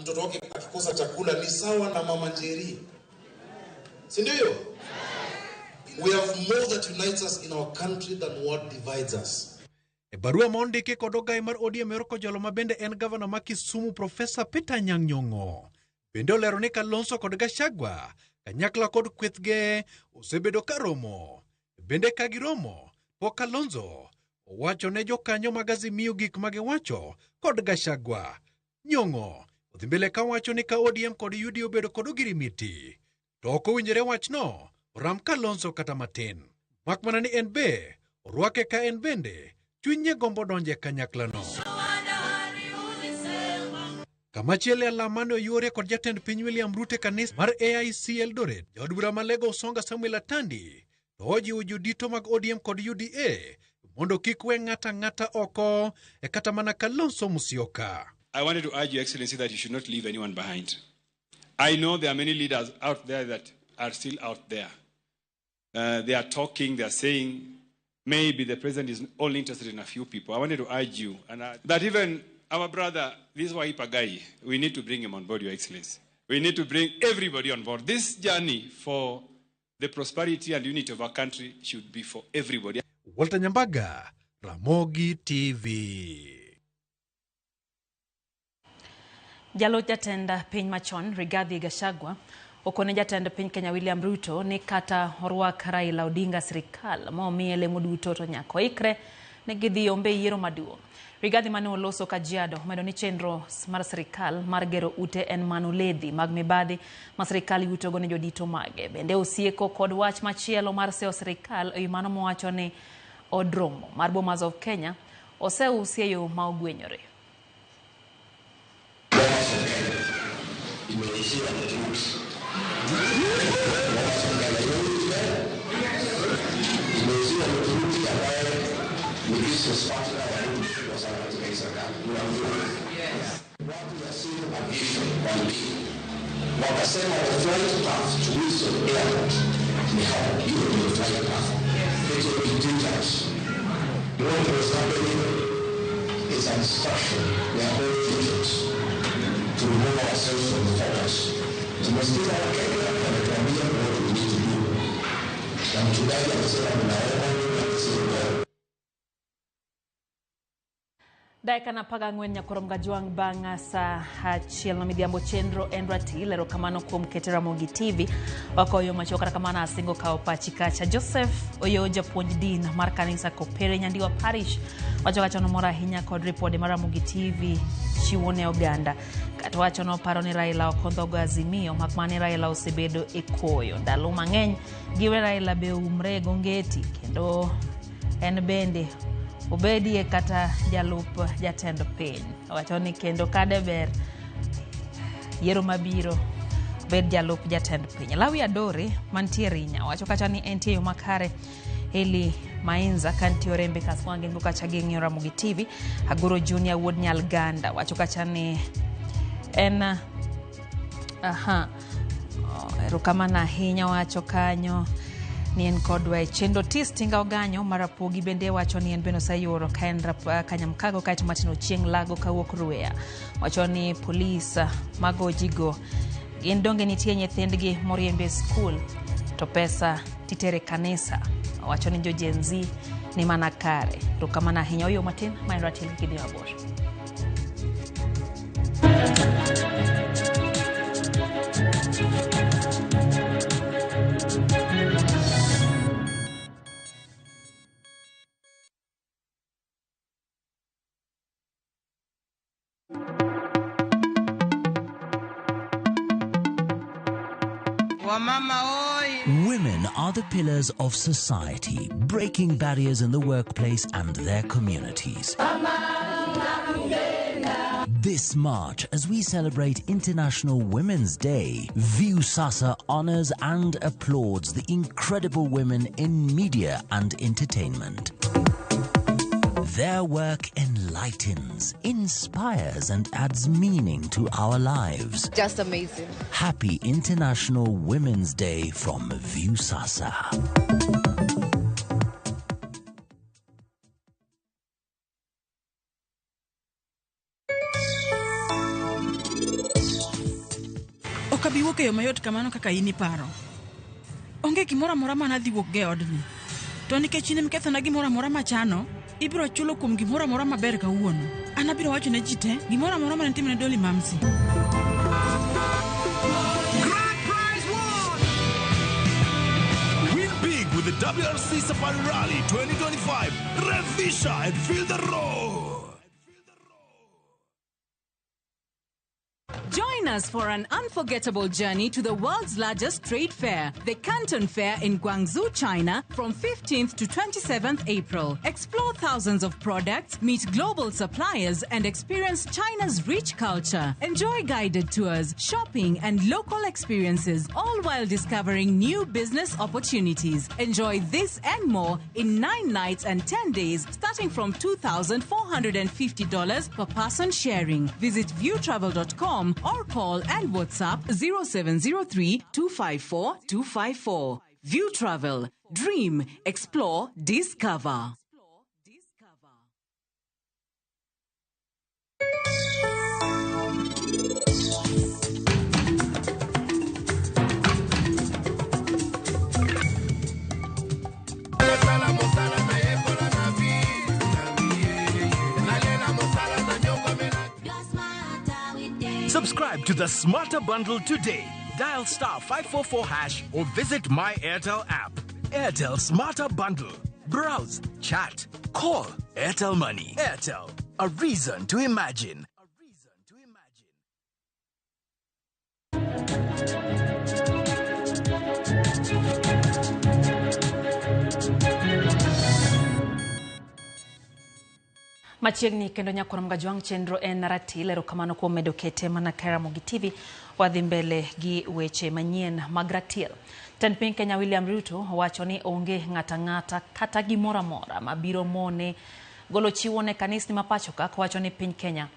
mtoto wake akikosa chakula ni sawa na mama Njeri. Si ndio? We have more that unites us in our country than what divides us. E barua mondiki kod ogai mar ODM Eroko Jolo mabende en gavana ma Kisumu Profesa Peter Anyang' Nyong'o. Bende olero ni Kalonzo kod Gachagua kanyakla kod kwethge osebedo karomo. Bende kagiromo pok Kalonzo owacho ne jokanyo mag Azimio gik magiwacho kod Gachagua. Nyong'o odhi mbele ka wacho ni ka ODM kod UD obedo kod ogirimiti to ok owinjore wachno oram Kalonzo kata matin. Mak mana ni en be orwake ka en bende chunye gombo donje kanyaklano. Kamachiel alamane oyuore kod jatend piny William Ruto kanisa mar AIC Eldoret, jaod bura ma Lego Songa Samuel Atandi to ojiwo jodito mag ODM kod UDA mondo kik we ng'ata oko e kata mana Kalonzo Musyoka. I wanted to urge Your Excellency that you should not leave anyone behind. I know there are many leaders out there that are still out there. They are talking, they are saying, maybe the president is only interested in a few people. I wanted to urge you that even our brother, this Waipagai, we need to bring him on board, Your Excellency. We need to bring everybody on board. This journey for the prosperity and unity of our country should be for everybody. Walter Nyambaga, Ramogi TV. Jalo jatenda piny machon Rigathi Gachagua okone jatenda piny Kenya William Ruto ni kata orwak Raila Odinga sirikal momiye lemo duto to nyako ikre ne gidhi ombe yiero maduong'. Rigathi mane oloso Kajiado medo ni chenro mar sirikal mar gero ute en manuledhi mag mibadhi ma sirikal yuto go ne jodito mage. Bende osieko kod wach machielo mar seo sirikal e mano mowacho ni odromo mar Bomas of Kenya oseusi yo ma ogwenyore. It's an instruction. We are all agents to remove ourselves from the focus. To must our career and the career what we need to do. And to guide ourselves in our own Daika na paga ngwen nyakorom gajuang banga sa hachiel na midhiambo chenro endrati lero kamano kuom kete Ramogi TV wako yo machoka kamana asingo ka opachi kacha Joseph oyo japuonj din mar kanisa Kopere Nyandiwa Parish wachoka chono mora hinya kod report mar Ramogi TV chiwone oganda kata wacho no paro ni Raila okondho go Azimio makmani Raila osebedo e koyo ndalo mang'eny giwe Raila be umre gongeti kendo en bende obedi kata jalup jatend piny wacho ni kendo kade ber yiero mabiro bed jalup jatend piny. Lawi Adore mantie Rinya wacho kacha ni entie yo makare Eli Mainza kanti orembe kaswange nguka chageng'yo Ramogi TV Agoro Junior wuod Nyalganda wacho kacha ni en erokamano ahinya wacho kanyo ni en kodwa chendo tistinga oganyo marapogi bende wacho ni en beno sayoro kaendra kanyamkago kaito matino chieng lago kawuok Ruea wacho ni police mago jigo gin donge nitie nyithindgi moriembe school to pesa titere kanisa wacho ni jo Gen Z ni mana kare rokamana ahinya oyo matin maenra til kidi mabor. Women are the pillars of society, breaking barriers in the workplace and their communities. This March, as we celebrate International Women's Day, View Sasa honors and applauds the incredible women in media and entertainment. Their work enlightens, inspires, and adds meaning to our lives. Just amazing. Happy International Women's Day from View Sasa. Okabiwoke yo mayot kamano kaka ini paro. Onge gimora mora mana dhi wuok ge odni. To nikech ne mketho na gimora mora machano, ibiro chulo kuom gimora mora maber kawuono. An abiro wacho ne ji te gimora mora mane timne Dolly Mamsi. Grand prize won! Win big with the WRC Safari Rally 2025. Revisha and feel the road. Join us for an unforgettable journey to the world's largest trade fair, the Canton Fair in Guangzhou, China, from 15th to 27th April. Explore thousands of products, meet global suppliers, and experience China's rich culture. Enjoy guided tours, shopping, and local experiences, all while discovering new business opportunities. Enjoy this and more in 9 nights and 10 days, starting from $2,450 per person sharing. Visit viewtravel.com or call and WhatsApp 0703 254 254. View Travel. Dream, explore, discover. Subscribe to the Smarter Bundle today. Dial *544# or visit My Airtel app. Airtel Smarter Bundle. Browse, chat, call. Airtel Money. Airtel. A reason to imagine. Machiegni kendo nyakoro mgajwang chenro en Ratil lero kamano kuom medo kete mana Ramogi TV wadhi mbele gi weche manyien mag Ratil. Tend piny Kenya William Ruto wacho ni onge ng'ata kata gimora mora mabiro mone golo chiwo ne kanisni mapacho ka wacho ni piny Kenya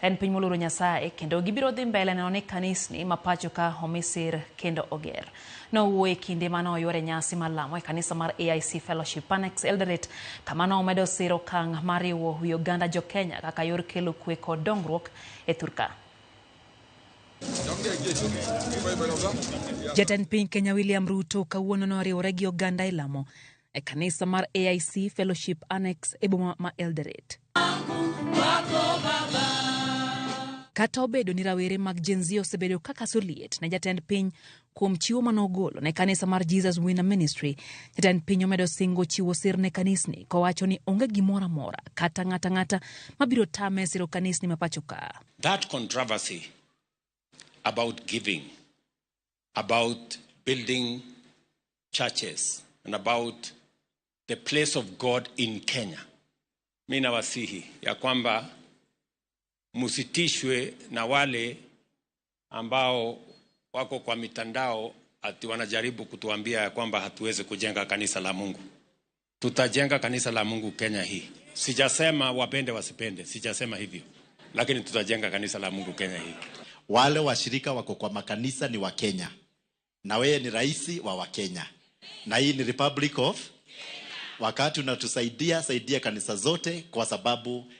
en piny moluoro Nyasaye kendo gibiro dhi mbele neno ni kanisni mapacho ka omisir kendo oger. No wuoye kinde mano yore nyasi malamo e kanisa mar AIC Fellowship Annex Eldoret kamano omedo siro kang mariwo Uganda jo Kenya kaka yor kelo kwe kod dongruok e thurka. Jatend piny Kenya William Ruto kawuono noriwore gi Uganda e lamo e kanisa mar AIC Fellowship Annex e boma ma Eldoret. Kata obedo ni rawere mag Gen Z osebedo kaka soliet ne jatend piny kuom chiwo manogolo ne kanisa mar Jesus Winner Ministry, jatend piny omedo singo chiwo sir ne kanisni kowacho ni onge gimora mora kata ng'ata mabiro tame siro kanisni mapacho ka. That controversy about giving, about building churches, and about the place of God in Kenya, mimi nawasihi ya kwamba musitishwe na wale ambao wako kwa mitandao ati wanajaribu kutuambia ya kwamba hatuwezi kujenga kanisa la Mungu. Tutajenga kanisa la Mungu Kenya hii. Sijasema wapende wasipende, sijasema hivyo. Lakini tutajenga kanisa la Mungu Kenya hii. Wale washirika wako kwa makanisa ni wa Kenya. Na wewe ni raisi wa Kenya. Na hii ni Republic of wakati unatusaidia saidia kanisa zote kwa sababu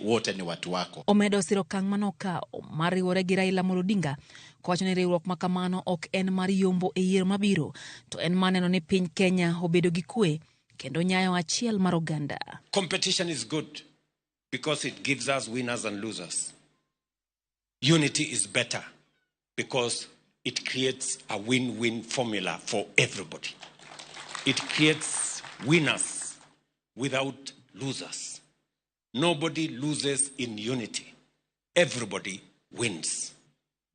wote ni watu wako. Omedo siro kang manoka mariwore gi Raila Odinga kowacho ni riwruok makamano ok en mar yombo e yiero mabiro to en maneno ni piny Kenya obedo gi kwe kendo nyayo achiel mar Uganda. Competition is good because it gives us winners and losers. Unity is better because it creates a win-win formula for everybody. It creates winners without losers. Nobody loses in unity. Everybody wins.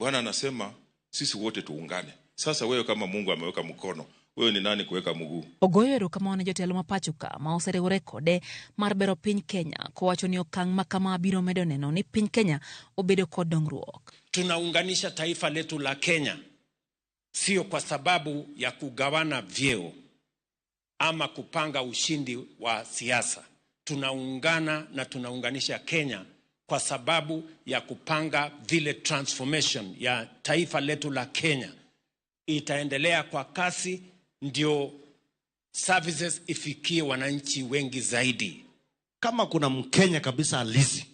Bwana anasema sisi wote tuungane. Sasa wewe kama Mungu ameweka mkono, wewe ni nani kuweka mguu? Ogoyero kama wana jotelo mapacho ka ma oseriwore kode mar bero piny Kenya kowacho ni okang' makama biro medo neno ni piny Kenya obedo kod dongruok. Tunaunganisha taifa letu la Kenya sio kwa sababu ya kugawana vyeo ama kupanga ushindi wa siasa. Tunaungana na tunaunganisha Kenya kwa sababu ya kupanga vile transformation ya taifa letu la Kenya itaendelea kwa kasi, ndio services ifikie wananchi wengi zaidi. Kama kuna Mkenya kabisa halisi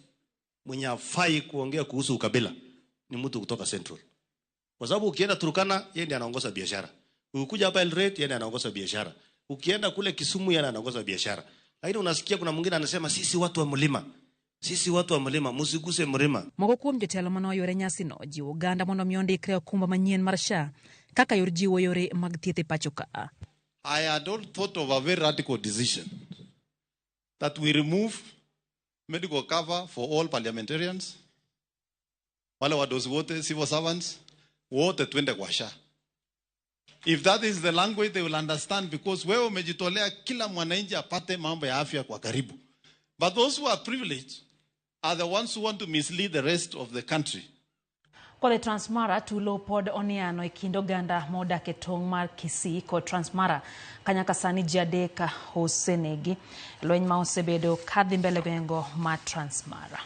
mwenye hafai kuongea kuhusu ukabila ni mtu kutoka Central. Kwa sababu ukienda Turkana yeye ndiye anaongoza biashara. Ukikuja hapa Eldoret yeye ndiye anaongoza biashara. Ukienda kule Kisumu yeye anaongoza biashara. Lakini unasikia kuna mwingine anasema sisi watu wa mlima. Sisi watu wa mlima musiguse mlima. Moko kuom jotelo manoyore nyasi no jiwo oganda mondo mi ondikre okumba manyien mar SHA kaka yor jiwo yore mag thieth e pacho ka. I had all thought of a very radical decision that we remove medical cover for all parliamentarians, wale wadosi wote, civil servants, wote twende kwa SHA. If that is the language they will understand, because wewe umejitolea kila mwananchi apate mambo ya afya kwa karibu. But those who are privileged are the ones who want to mislead the rest of the country. Kole Transmara tulo pod oniano ikindo ganda moda ke tong mar Kisii ko Transmara kanyaka sani jadeka hosenegi lweny ma osebedo kadhi mbele bengo ma Transmara.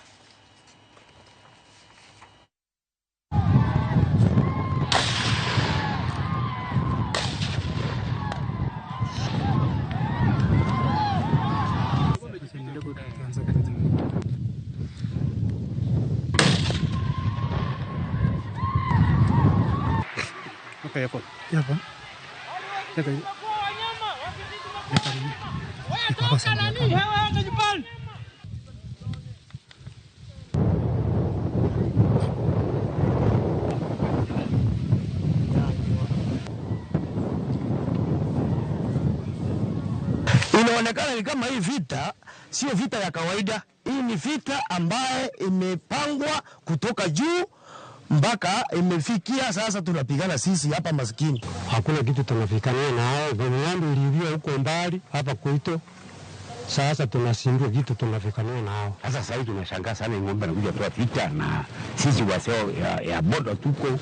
Inaonekana ni kama hii vita sio vita ya kawaida. Hii ni vita ambaye imepangwa kutoka juu mpaka imefikia sasa tunapigana sisi hapa maskini. Hakuna kitu tunafikania na hao. Ng'ombe ilivyo huko mbali hapa kwetu. Sasa tunashindwa kitu tunafikania na hao. Sasa sasa tunashangaa sana ng'ombe anakuja toa vita na sisi waseo ya boda tuko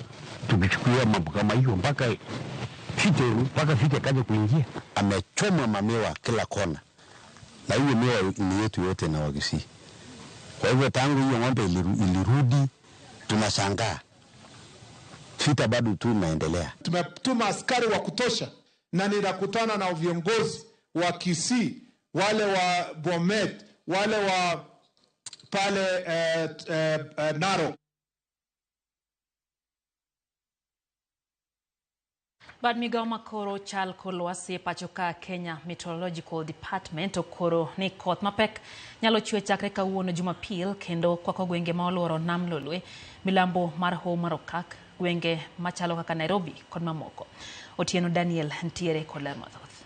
tukichukulia mambo kama hiyo mpaka fite kaje kuingia. Amechomwa mamewa kila kona. Na hiyo mewa ni yetu yote na Wakisii. Kwa hivyo tangu hiyo ng'ombe ilirudi tunashangaa. Vita bado tu inaendelea. Tumetuma askari wa kutosha na ninakutana na viongozi wa Kisii, wale wa Bomet, wale wa pale Narok. Bad migao makoro chal kolwasi pachoka Kenya Meteorological Department okoro ni koth mapek nyalo chwe chakre kawuono Jumapil kendo kwako gwenge ma oluoro nam Lolwe, milambo mar Hoho mar Okak, gwenge machalo kaka Nairobi kod mamoko. Otieno Daniel ntiere kod ler mathoth.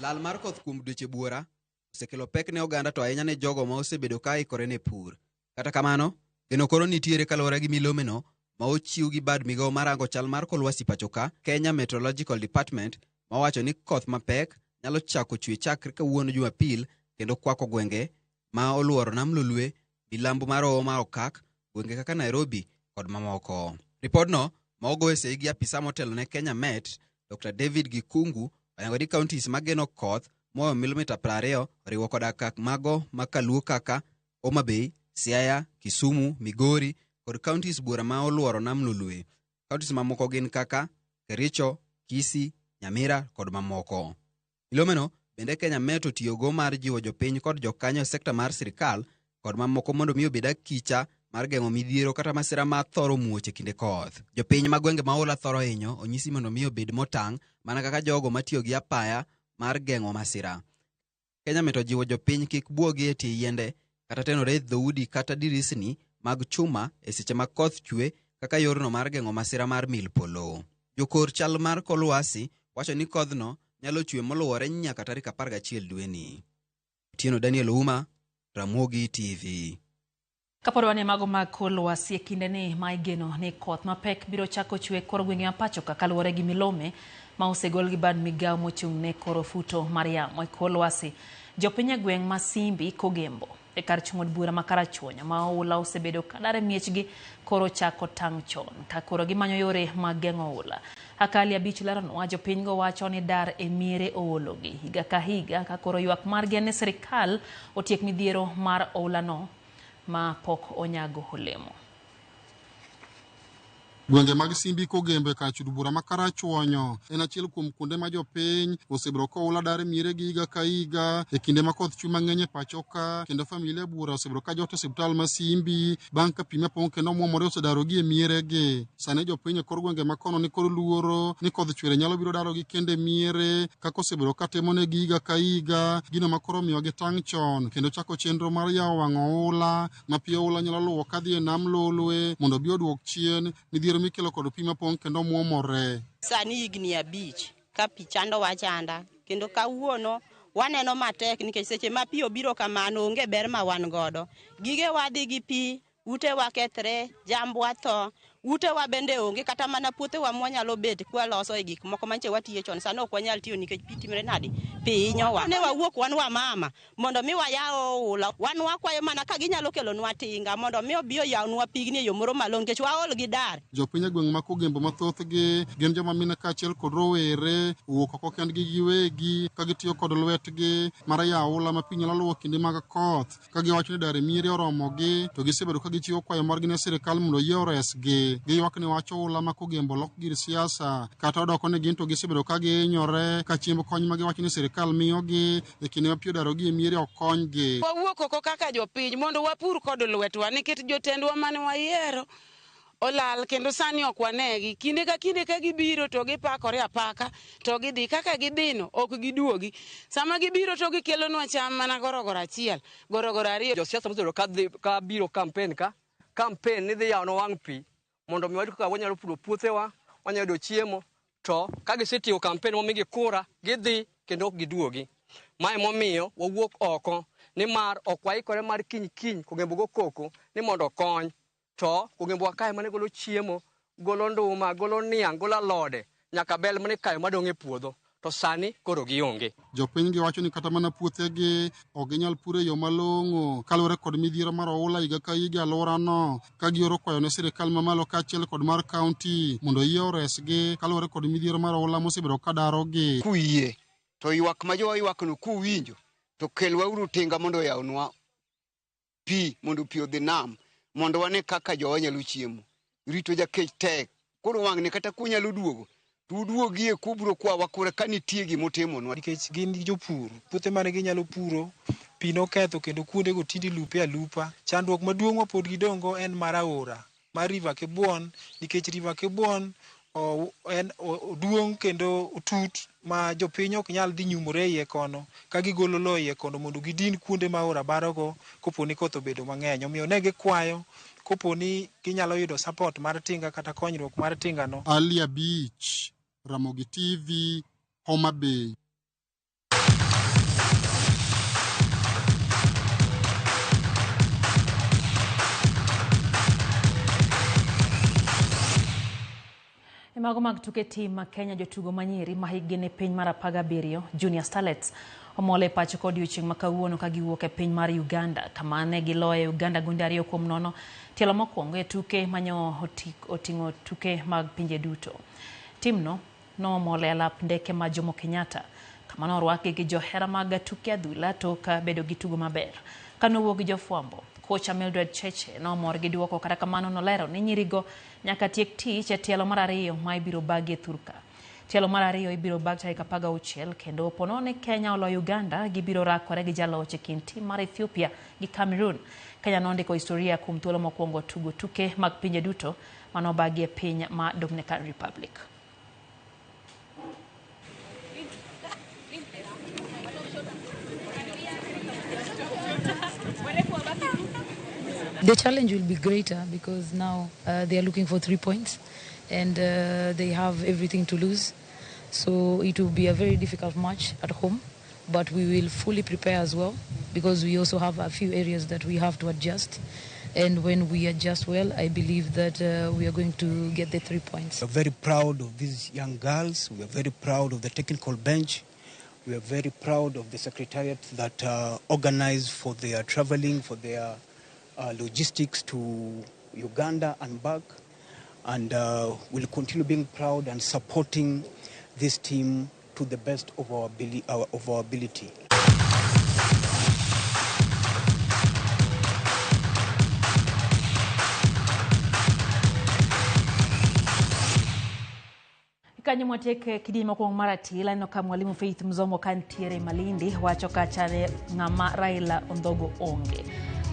Lal mar koth kuom dweche buora osekelo pek ne oganda to ahinya ne jogo ma osebedo ka ikore ne pur. Kata kamano, geno koro nitiere kaluwore gi milomeno ma ochiw gi bad migao marango chal mar kor lwasi pachoka Kenya Meteorological Department ma wacho ni koth mapek nyalo chako chwe chakre kawuono Jumapil kendo kwako gwenge ma oluoro nam Lolwe, milambo mar Hoho mar Okak, gwenge kaka Nairobi kod mamoko. Ripodno ma ogo sei gi apisa motelo ne Kenya Met, Dr. David Gikungu, oyango ni counties mageno koth moyo milimita 20 riwo koda kak mago makaluo kaka Homa Bay, Siaya, Kisumu, Migori kod counties buora ma oluoro nam Lolwe. Counties mamoko gin kaka Kericho, Kisii, Nyamira kod mamoko. Milomeno bende Kenya Met otiyogo mar jiwo jopiny kod jokanyo sekta mar sirikal kod mamoko mondo mi obed akicha mar geng'o midhiero kata masira ma thoro muoche kinde koth. Jopiny ma gwenge ma ola thoro hinyo onyisi mondo mi obed motang' mana kaka jogo matiyo gi apaya mar geng'o masira. Kenya Met ojiwo jopiny kik buogi e tie yiende kata tenore dhoudi kata dirisni mag chuma e seche ma koth chwe kaka yorno mar geng'o masira mar mil polo. Jokor chal mar kor lwasi wacho ni kodhno nyalo chwe moluwore nyaka tarik 11 dweni. Otieno Daniel Uma, Ramogi TV. Kapodwane mago mag kor lwasi e kinde ni ma igeno ni koth mapek biro chako chwe kor gwenge ma pachoka kaluwore gi milome ma osegol gi bad migao mochung' ne koro futo mar yamo e kor lwasi. Jopiny e gweng' ma Simbi Kogembo e kar chung'od bura ma Karachuonyo ma oula osebedo kadare miechgi koro chako tang' chon ka koro gimanyo yore mag geng'o oula. Akali Abich leronwa jopiny go wacho ni dar e miere oologi higa ka higa ka koro ywak margi ne sirikal otiek midhiero mar oula no ma pok onyago olemo. Gwenge mag Simbi Kogembe ka chudubura makarachuonyo en achiel kuom kuonde ma jopiny osebiro koula dare miere gi higa ka higa e kinde ma koth chwe mang'eny e pacho ka, kendo familia bura osebiro ka jot e osiptal ma Simbi bang' ka pi mapong' kendo muomore osedarogi e mieregi. Sani jopiny e kor gwenge makono ni kod luoro ni kodh chwere nyalo biro darogi kende miere kaka osebiro ka timonegi higa ka higa, gino makoro omiyo gitang' chon kendo chako chenro mar yawo wang' oula ma pi oula nyalo luwo kadhi e nam Lolwe mondo bi oduok chien midhiero mikelo kod pi mapong' kendo muomore. Sani higni 5 ka pi chando wachanda kendo kawuono waneno matek nikech seche ma pi obiro kamano onge ber ma wan godo. Gige wadhi gi pi, ute wa kethre, jambwa tho, ute wa bende onge kata mana puothe wa mwanyalo bet kwa loso e gik moko manche watiye chon sano ok wanyal tiyo nikech pi timre nadi pi hinyowa. Ne wawuok wan wa mama mondo mi wayawo oula, wan wakwayo mana ka ginyalo kelonwa tinga mondo mi obi oyawnwa pigni e yo moro malong'o nikech waol gi dar. Jopiny e gweng' ma Kogembo mathothgi gin joma mine kaachiel kod rowere wuok oko kendgi giwegi ka gitiyo kod lwetgi mar yawo oula ma pi nyalo luwo kinde mag koth ka giwacho ni dare miere oromogi to gisebedo ka gichiwo kwayo margi ne sirikal mondo oyie oresgi. Giywak ni wach oula ma Kogembo lok gir siasa kata odoko ni gin to gisebedo ka gihinyore ka chiemb kony ma giwacho ni sirikal miyogi e kinde ma pi odarogi e miere ok konygi. Wawuok oko kaka jopiny mondo wapur kod lwetwa nikech jotendwa mane wayiero olal kendo sani ok wanegi. Kinde ka gibiro to gipakore apaka to gidhi kaka gidhino ok giduogi. Sama gibiro to gikelonwa cham mana gorogoro achiel, gorogoro ariyo. Josiasa mosebiro ka biro kampen ni dhi yawno wang' pi mondo mi wayud kaka wanyalo puro puothewa, wanyalo yudo chiemo, to ka gisetiyo kampen momigi kura gidhi kendo ok giduogi. Mae momiyo wawuok oko nimar ok waikore mar kiny Kogembo go koko ni mondo kony. To Kogembo wa kae mane golo chiemo, golo nduma, golo niang', golo alode, nyaka bel mane kayo madong' e puodho. To sani koro gionge. Jopiny giwacho ni kata mana puothegi ok ginyal puro e yo malong'o kaluwore kod midhiero mar oula higa ka higa alworano, ka gioro kwayo ne sirikal mamalo kaachiel kod mar kaunti mondo oyie oresgi kaluwore kod midhiero mar oula mosebedo ka darogi. Kuyie to ywak ma jowa ywakno kuwinjo to kelwauru tinga mondo oyawnwa pi mondo pi odhi nam mondo wane kaka jowa nyalo chiemo. Rito jakech tek koro wang'ne kata kunyalo duogo tuduogie kubro kwa wakore ka nitie gimotimonwa nikech gin jopur puothe mane ginyalo puro pi noketho kendo kuonde go tindi lupe alupa. Chandruok maduong' ma pod gidongo en mar aora mar River Kibwon nikech River Kibwon en oduong' kendo otut ma jopiny ok nyal dhi nyumore iye kono ka gigolo lo iye kono mondo gidin kuonde ma aora barogo koponi koth obedo mang'eny. Omiyo ne gikwayo koponi ginyalo yudo support mar tinga kata konyruok mar tingano. Alia Beach, Ramogi TV, Homa Bay. Mago mag tuke tim ma Kenya jotugo manyiri ma higgi ne piny mar 17 Junior Starlets omole pacho kod odiechieng' ma kawuono ka giwuok e piny mar Uganda kama ne giloye Uganda gunde 2-0 tielo mokwongo e tuke manyo oting'o tuke mag pinje duto. Timno nomole alap ndeke ma Jomo Kenyatta kama norwaki gi johera mag tuke adhula tok bedo gi tugo maber. Kanowuok gi jofwambo, kocha Mildred Cheche nomor gi duoko kata kamano nolero ni nyirigo nyaka tiek tich e tielo mar 2 ma ibiro bagi e thurka. Tielo mar 2 ibiro bag tarik 16 kendo pono ne Kenya olo Uganda gibiro rakore gi jaloch e kind tim mar Ethiopia gi Cameroon. Kenya nondiko historia kuom thuolo mokwongo tugo tuke mag pinje duto manobagi e piny ma Dominican Republic. The challenge will be greater because now they are looking for 3 points and they have everything to lose. So it will be a very difficult match at home, but we will fully prepare as well because we also have a few areas that we have to adjust. And when we adjust well, I believe that we are going to get the 3 points. We are very proud of these young girls. We are very proud of the technical bench. We are very proud of the secretariat that organized for their traveling, for their logistics to Uganda and back, and we'll continue being proud and supporting this team to the best of our ability. kanyo mwateke kidima kwa maratila ino ka mwalimu Faith Mzomo kantiere Malindi wacho kachane ngama Raila Ondhogo onge.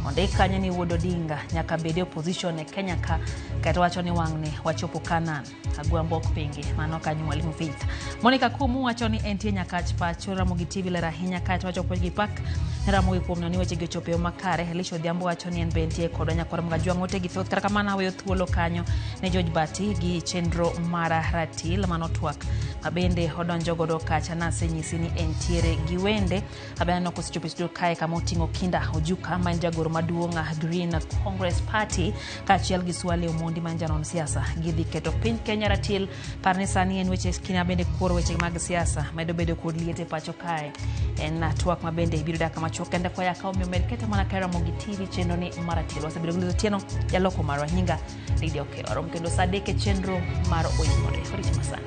Onde kanya ni Wuod Odinga nyaka bede opposition e Kenya ka kato wacho ni wangne wachopo kanan agwa mbok pingi mano kanyo mwalimu Faith. Monica Kumu wacho ni entie nyaka pacho Ramogi TV le rahinya kato wacho pogi pak Ramogi kuomno ni weche gochope makare Elisho Dhiambo wacho ni enbentie kodo nyakora mga ngote gi thoth kaka mana weyo thuolo kanyo ne George Bati gi chenro mara ratil manotwak abende odonjo godo kacha na senyisi ni entiere giwende abeno kusichopisto kae kama otingo Kinda Ojuka manjagoro maduonga Green Congress Party kachiel gi Swale Omondi manjanon siasa gidhi keto piny Kenya ratil parnisani en weche skina bende kuoro weche mag siasa medo bedo kod liete pacho kae en twak mabende ibiro daka machokenda kwa yaka omiomedketa mana kaira Ramogi TV chenro ni maratil wasebedo gulizo tieno ya loko marwa nyinga Lydia okay orom kendo sadeke chenro mar oyimore horiti masana.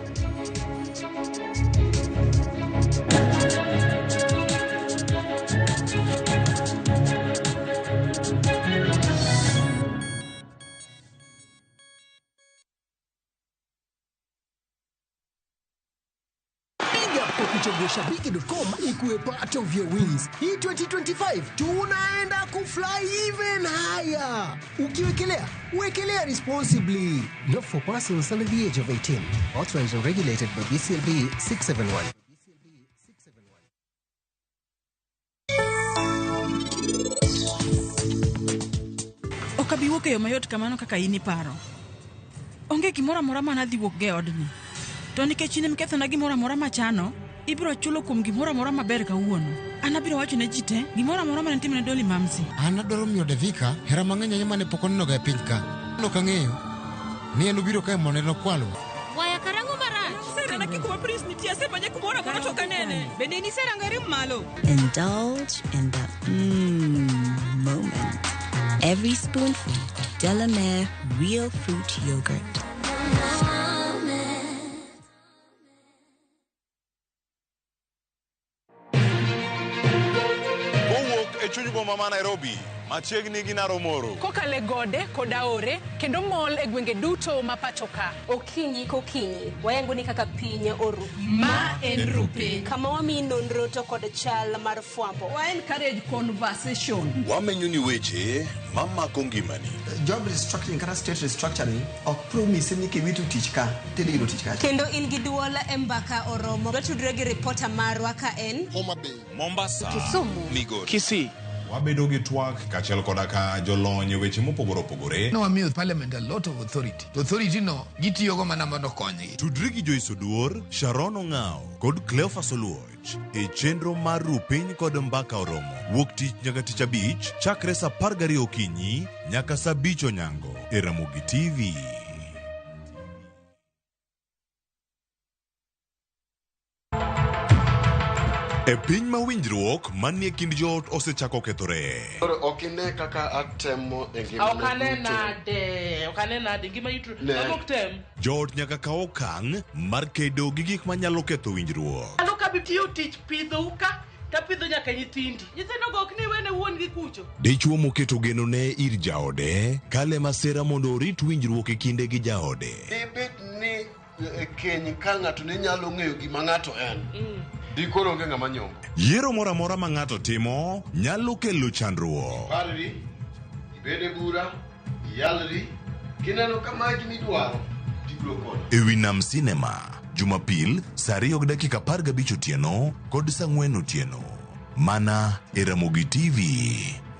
Shabiki.com ikuwe part of your wins. Hii 2025 tunaenda kufly even higher. Ukiwekelea, wekelea responsibly. Not for persons under the age of 18. Authorized and regulated by BCLB 671. Okabiwoke yo mayot kamano kaka ini paro. Onge gimora mora mana dhi wuok ge odni. To nikech ne mketho na gimora mora machano, ibiro chulo kuom gimora mora maber kawuono. Anabiro wacho ne jite, gimora mora mane timne Doli Mamsi. Anadoro miyo Devika, hera mang'eny ahinya mane pok oneno ga e piny ka. Nok ang'eyo ni en ubiro kae mondo no kwalo. Waya karango marach. Sera na kikuma prince nitie ase manye kumora kana toka nene. Bende ni sera ngari malo. Indulge in the moment. Every spoonful of Delamere real fruit yogurt. Chuny boma ma Nairobi machiegni gi Naromoro kokale gode koda ore kendo mol e gwenge duto ma pachoka okinyi kokinyi wayango ni kaka piny oru ma en rupe kama wami nonro to kod chal mar fwambo wa encourage conversation wamenyo ni weche mamako ngimani job restructuring kata state restructuring ok promise ni kiwitu tich ka tedi yudo tich ka kendo in gi duol e mbaka oromo watudre gi reporter marwa ka en Homa Bay Mombasa Kisumu Migori Kisii wabedo gi twak kachiel koda ka jolony weche mopogore opogore no wamiyo parliament a lot of authority to authority no gitiyogo mana mondo konygi tudri gi Joyce Oduor Sharon Ong'ao kod Cleophas Oluoch e chenro mar Rupiny kod mbaka oromo wuok tich nyaka tich abich chakre sa 12 okinyi nyaka sa 5 onyango e Ramogi TV. E piny ma winjruok manie kind joot osechako kethore. Ok ine kaka atemo e ngima okanenade ngima yitro amok tem. Joot nyaka kaw okang' mar kedo gi gik manyalo ketho winjruok. Ano kabitiyo tich pidho uka tapidho nyaka nyithindi. Nyithindo go ok ni wene wuon gi kucho. Dichuo moketo geno ne ir jaode kale masira mondo orit winjruok e kinde gi jaode. Ibet ni keny ka ng'ato ne nyalo ng'eyo gima ng'ato en. Dikoro onge ng'ama nyombo. Yiero mora mora ma ng'ato timo nyalo kelo chandruok. Parri, ibede bura, yalri, kineno kama gimidwaro, tibiro kono. Ewi Nam Cinema, Jumapil, saa 2:15 otieno kod saa 4 otieno. Mana e Ramogi TV.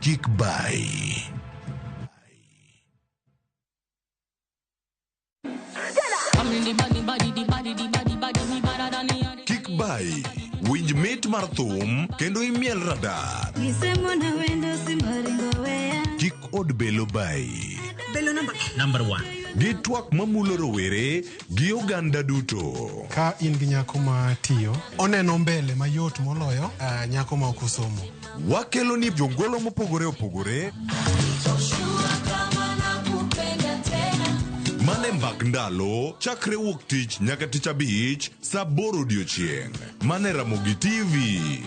Kik bai. Kik bai. Winj mit mar thum kendo imiel radar. Kik od belo bai. belo number 1 gi twak mamulo rowere gi oganda duto. Ka in gi nyako ma tiyo oneno mbele mayot moloyo nyako ma ok osomo. Wakelo ni jongolo mopogore opogore mane mbak ndalo chakre wuok tich nyaka tich abich saa 8 odiochieng'. Mane Ramogi TV.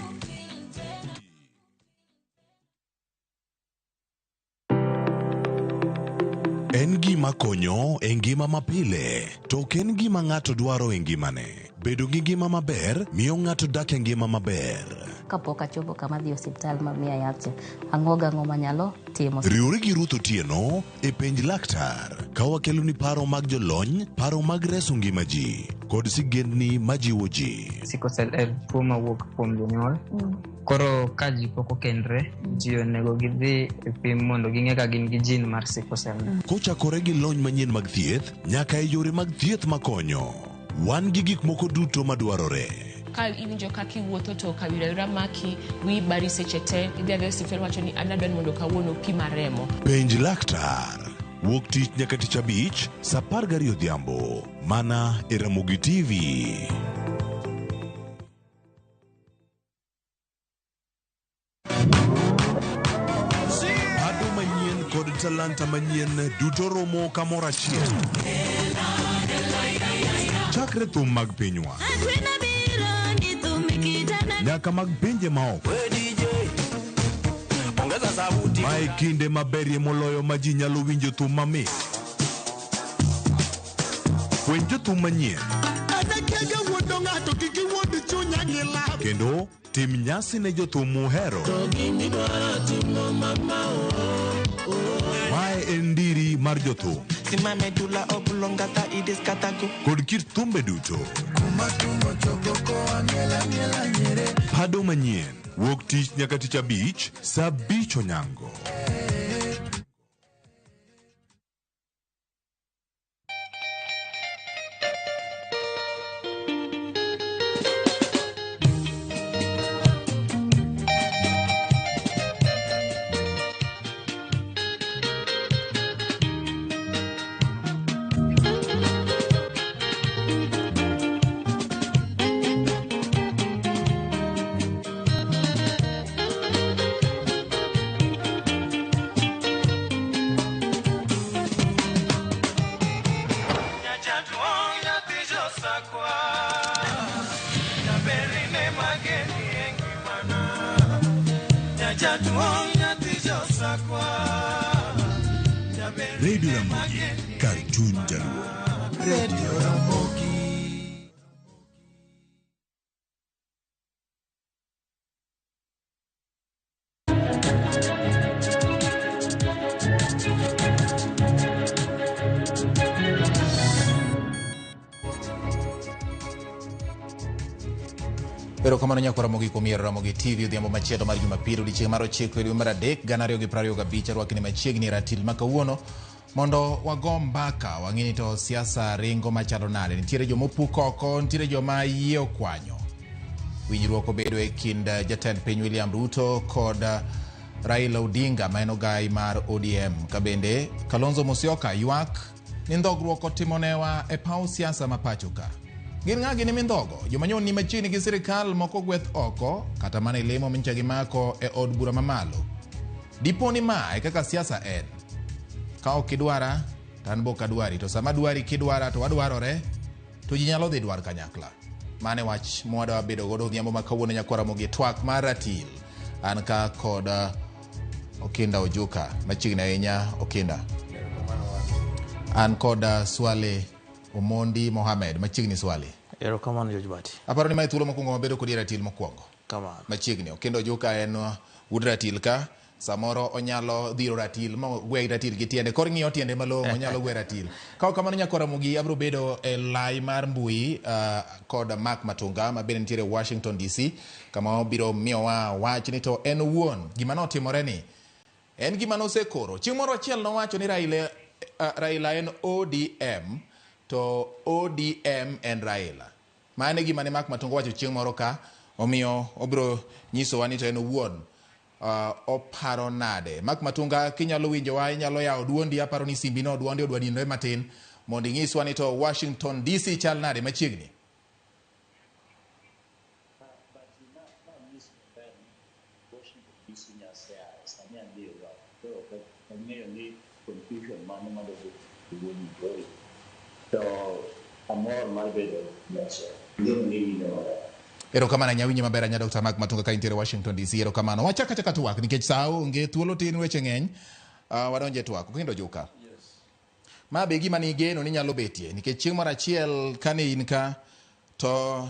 En gima makonyo e ngima mapile. To ok en gima ng'ato dwaro e ngimane. Bedo gi ngima maber miyo ng'ato dak e ngima maber. Kapok achopo kama dhi osiptal mamiya yath, ang'o manyalo timo. Riwri gi Ruth Otieno e penj laktar. Ka wakelo ni paro mag jolony, paro mag reso ngima ji, kod sigendni majiwo ji. Sickle cell en tuo mawuok kuom jonyuol. Koro ka ji pok okendre, ji onego gidhi e pim mondo ging'e ka gin gi jin mar sickle cell. Kochakore gi lony manyien mag thieth, nyaka e yore mag thieth makonyo. Wan gi gik moko duto madwarore. Ka iwinjo kaka iwuotho to kawira maki wi bari seche te, idhi adhi osiptal wacho ni adwani mondo kawuono pima remo. Penj laktar. Wuok tich nyaka tich abich, saa 12 odhiambo. Mana e Ramogi TV. Ado manyien kod talanta manyien duto romo kamoro achiel. Chakre thum mag pinywa nyaka mag pinje maoko. Mae kinde maberie moloyo ma ji nyalo winjo thum mamit. Puonjo thum manyien. Kendo tim nyasi ne jothum muhero. Mae en ndiri mar jothum. Kod kit thumbe duto. Pado manyien. Wuok tich nyaka tich abich, saa 5 onyango. Radio Ramogi, Cartoon Jaluo. Radio Ramogi. Pero kamano nyakwa Ramogi kuom yiero Ramogi TV odhiambo machielo mar Jumapil odiechieng' mar 9 dwe mar adek 2025 arwakni machiegni ratil ma kawuono mondo wago mbaka wang'e ni to siasa ringo machalo nade. Nitiere joma opuk oko, nitiere joma yie okwanyo. Winjruok obedo e kind jatend piny William Ruto kod Raila Odinga ma en ogai mar ODM. Kabende Kalonzo Musyoka ywak ni ndhogruok otimonewa e paw siasa ma pacho ka. Gin ng'agi ni mindhogo, jomanyon ni machiegni gi sirikal moko gweth oko, kata mana ilemo mincha gi mako e od bura mamalo. Diponi ma e kaka siasa en. Ka ok idwara, tan bok adwari. To sama dwari kidwara to wadwarore, to ji nyalo dhi dwar kanyakla. Mane wach mwada wabedo godo odhiambo ma kawuono nyakwa Ramogi twak mar ratil. An ka kod Okinda Ojuka, machiegni ahinya Okinda. An kod Swale Omondi Mohamed, machiegni Swale. Erokamano Jojbati. Aparo ni mae thuolo mokwongo mabedo kod ratil mokwongo. Kamano. Machiegni Okinda Ojuka en ud ratil ka. Samoro onyalo dhiro ratil mo gwe ratil gi tiende. Kor ng'iyo tiende malong'o onyalo gwe ratil. Ka kamano nyakwa Ramogi abro bedo e lai mar mbui kod Mark Matunga mabende nitiere Washington DC. Kama obiro miyowa wach ni to en wuon gima notimore ni. En gima nosekoro. Chieng' moro achiel nowacho ni Raila en ODM to ODM en Raila. Mane gima ne Mark Matunga wacho chieng' moro ka omiyo obro nyisowa ni to en wuon oparo nade. Mark Matunga kinyalo winjowa inyalo yawo duondi aparo ni simbi no duondi odwa dinre matin mondo inyiswa ni to Washington DC chal nade machiegni. Erokamano nyawinyi maber anya Dr. Mark Matunga ka intiere Washington DC. Erokamano wachaka twak nikech sao onge thuolo tin weche ng'eny. Wadonje twak Okinda Ojuka. ma be gima ni geno ni nyalo betie nikech chieng' moro achiel kane in ka to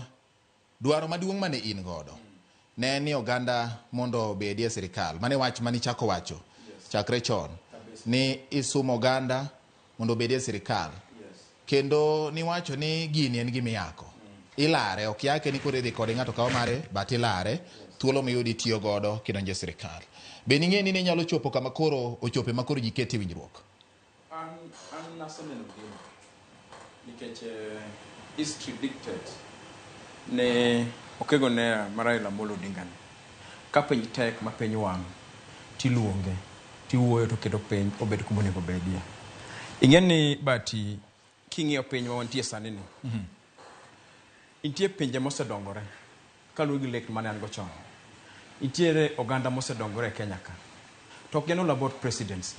dwaro maduong' mane in godo ne ni oganda mondo obedie sirikal mane wach mani chako wacho chakre chon ni isumo oganda mondo obedie sirikal kendo ni wacho ni gini en gimiyako ilare ok yake ni kore dhi kode ng'ato kawo mare but ilare thuolo miyudi tiyo godo kidonjo sirikal be ni ng'e ni ne nyalo chopo kama koro ochope ma koro ji kete winjruok an naseneno gino nikech history dictate ne okego ne Raila Amolo Odinga ka piny tek ma piny wang' tiluonge tiwuoyo to keto piny obed kuma onego obedie. Ing'e ni bati king'iyo piny ma wantie sani ni intie pinje mosedongore kaluwore gi lek mane an go chon. Intiere oganda mosedongore e Kenya ka to ok all about presidency.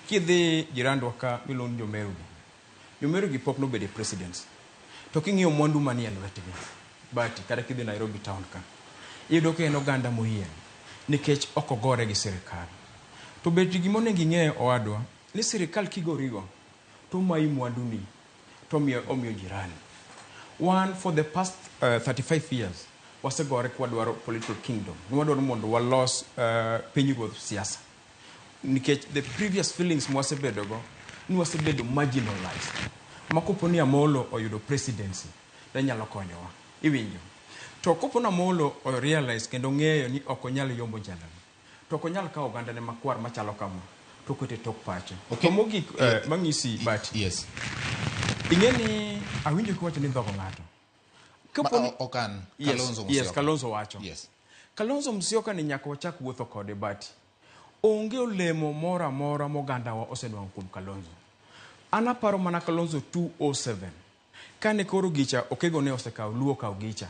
Kidhi jirandwa ka miluongo Jomeru gi pok nobede presidency to king'iyo mwandu manie lwetgi bati kata kidhi Nairobi town ka iyudo ka en oganda moyien nikech ok ogore gi sirikal. To beti gimonego ing'e owadwa ni sirikal kigorigo to mayi mwanduni to omiyo jirani. One, for the past 35 years wasegore kwa dwaro political kingdom. Nwadwaro mondo walos pinyruodh siasa. Nikech the previous feelings mwasebedogo ni wasebedo marginalized. Makopo ni Amolo oyudo presidency ne nyalo konyowa. Iwinjo. To kopo na Amolo o realize kendo ng'eyo ni ok onyal yombo jandani. To ok onyal kawo oganda ne makwar machalo kama. To kote tok pache. Okay. To mogik mang'isi but yes. Ing'e ni awinjo kiwacho ni dhogo ng'ato. Okan Kalonzo Musyoka. Yes, Kalonzo wacho. Yes. Kalonzo Musyoka ni nyaka wachak wuotho kode but onge olemo mora mora moganda wa osenwang'o kuom Kalonzo. Anaparo mana Kalonzo 207. Kane koro gicha okego ne osekawo luo kawo gicha.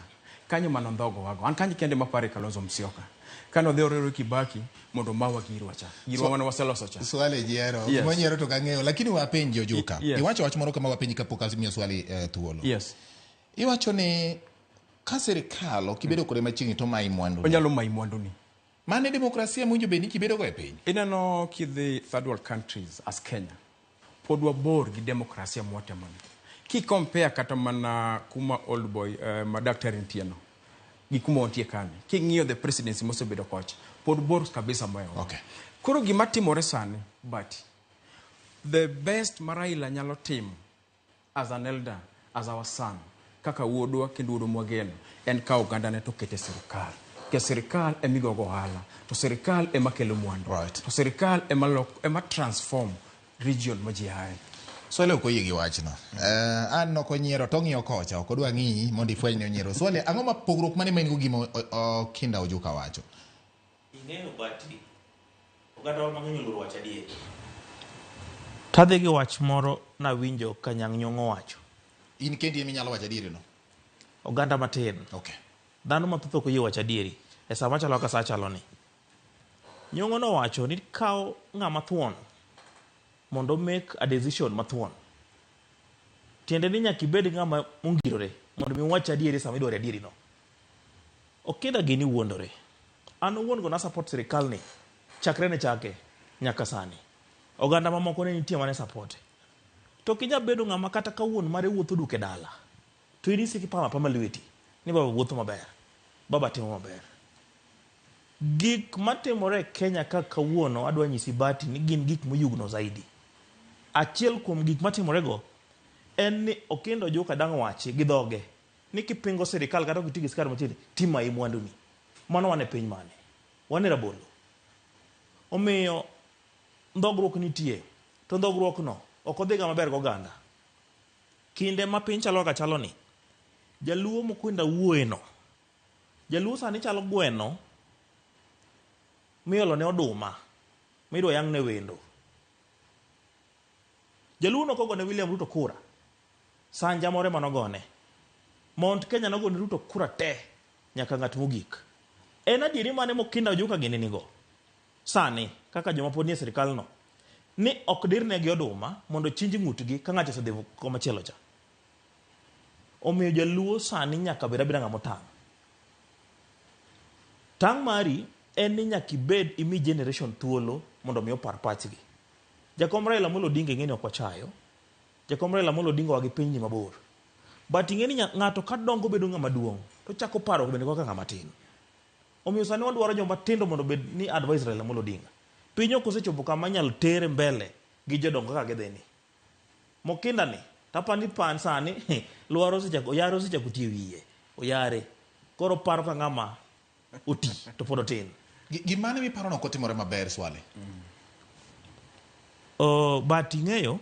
Kanyo mano ndhogo wago. An kanyo kende mapare Kalonzo Musyoka. Kano dhe orero Kibaki mondo mawa girwa cha. Girwa wana waseloso cha. Swali jiero. Yes. Mwenye to kang'eyo lakini wapenji ojuka. Yes. Iwacho wach moro kama wapenji kapok azimiyo swali thuolo. Yes. Iwacho ni ka sirikal ok ibedo kode machiegni to mayi mwandu. Onyalo mayi mwandu ni. Mane demokrasia mwinjo be ni kibedo go e piny. Ineno kidhi third world countries as Kenya. Pod wabor gi demokrasia mwatemani. Ki compare kata mana kuma old boy madaktari ntieno. Gi kuma ontie kani. Ki ng'iyo the presidency mosebedo kocha. Pod bor kabisa moyo. Okay. Koro gima timore sani but the best Raila nyalo timo as an elder, as our son, kaka wuodwa kendo wuodwa mwageno en ka oganda ne to kete sirikal. Ke sirikal emigogo ohala. To sirikal ema kelo mwandu. Right. To sirikal ema transform region majiaye. Swale ok oyie gi wachno. An ok onyiero to ng'iyo kocha ok odwa ng'iyi mondo ifweny ni onyiero. Swale ang'o ma pogruok mane main go gima Kinda Ojuka wacho? Ing'eyo bati oganda mang'eny oluoro wach adier. Tadhi gi wach moro na winjo ka Nyang' Nyong'o wacho. In kendi emi nyalo wacho adieri no? Oganda matin. Okay. Dhano mathoth ok oyie wacho adieri. E sama chalo ka sa chalo ni. Nyong'o no wacho ni kawo ng'ama thuon mondo make a decision mathuon. Tiende ni nyaka ibed ng'ama mongirore mondo mi wach adieri sama idwaro adieri no. Okeda gini wuondore. An wuon go na support sirikal ni. Chakre ne chake nyaka sani. Oganda mamoko ne nitie mane support. To kinya bedo ng'ama kata ka wuon mare wuotho duke dala. To irisi kipama pama lweti. Ni baba wuotho maber. Baba timo maber. Gik matimore Kenya ka kawuono adwa nyisi bati ni gin gik moyugno zaidi. Achiel kuom gik matimore go en ni Okindo Ojuka dang' wachi gi dhoge ni kipingo sirikal kata kitigi skar machiegni tima mwandu ni. Mano wane piny mane. Wane rabolo. Omiyo ndhogruok nitie. To ndhogruok no ok odhiga maber go oganda. Kinde ma piny chalo ka chalo ni. Jaluo mokwenda wuoyeno. Jaluo sani chalo gweno miolo ne oduma midwa yang' ne wendo. Jaluo no kogo ne William Ruto kura. Sanja more manogone. Mount Kenya nogone Ruto kura te nyaka ng'at mogik. En adieri mane Mokinda Ojuka gini nigo. Sani kaka joma pod nie sirikal no ni ok dirne gi oduma mondo chinji ng'utgi ka ng'ato osedhi koma chielo cha. Omiyo jaluo sani nyaka bira ng'ama otang'. Tang' mari en ni nyaka ibed imi generation thuolo mondo mi opar pachgi. Jakom Raila Amolo Odinga ng'eni ok wachayo jakom Raila Amolo Odinga wagi piny ni mabor. But ing'eni ng'ato ka dongo bedo ng'ama duong' to chako paro bende kaka ng'ama tin. Omiyo sani wadwaro joma tindo mondo bed ni advise Raila Amolo Odinga. Piny ok osechopo kama nyal tere mbele gi jodongo kaka gidhi ni. Mokinda ni tapani pan sani luaro sechako yaro sechako tie wiye. Oyare. Koro paro ka ng'ama oti to pod otin. Gimane mi paro no kotimore maber Swale? But ing'eyo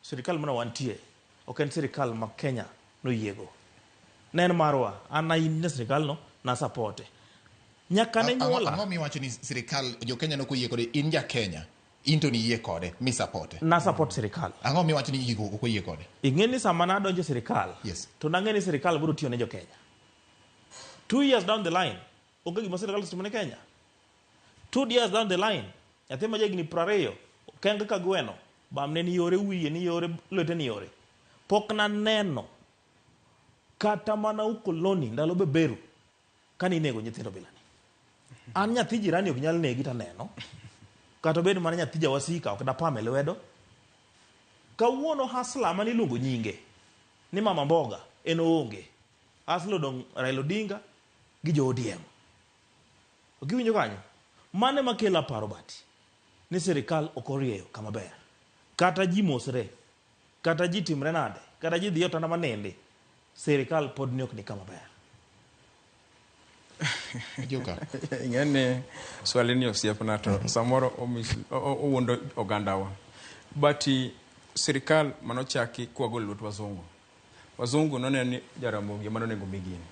sirikal mana wantie ok en sirikal ma Kenya noyiego. Ne en marwa an in ne sirikal no na supporte. Nyaka ne nyuola. Ang'o miwacho ni sirikal jo Kenya no koyie kode in ja Kenya into ni yie kode mi supporte? Na support sirikal. Ang'o miwacho ni iko koyie kode? Ing'eni sama na donjo sirikal. Yes. To nang'eni sirikal biro tiyo ne jo Kenya. 2 years down the line onge gima sirikal timo ne Kenya. 2 years down the line nyathi ma jagni 20 kenga ka gweno bamne ni yore wiye ni yore lwete ni yore. Pok na neno kata mana ukoloni ndalo beberu kani nego nyithindo bilani. An nyathi jirani ok nyal negi ta neno. Kata bedo mana nyathi jawasika ok da pame lwedo. Kawuono hasla mani luongo nyinge ni Mama Mboga en onge. Haslo dong Raila Odinga gi jo ODM. Okiwinjo kanyo? Mane makela paro bati ni sirikal okorieyo kama ber. Kata ji mosre, kata ji timre nade, kata ji dhiyo tana manende, sirikal pod ni ok ni kama ber. Joka. Ing'ene swali ni osiepna to samoro owuondo ogandawa. But sirikal manochaki kwagol lut wazungu. Wazungu none ni Jaramogi manonego migini.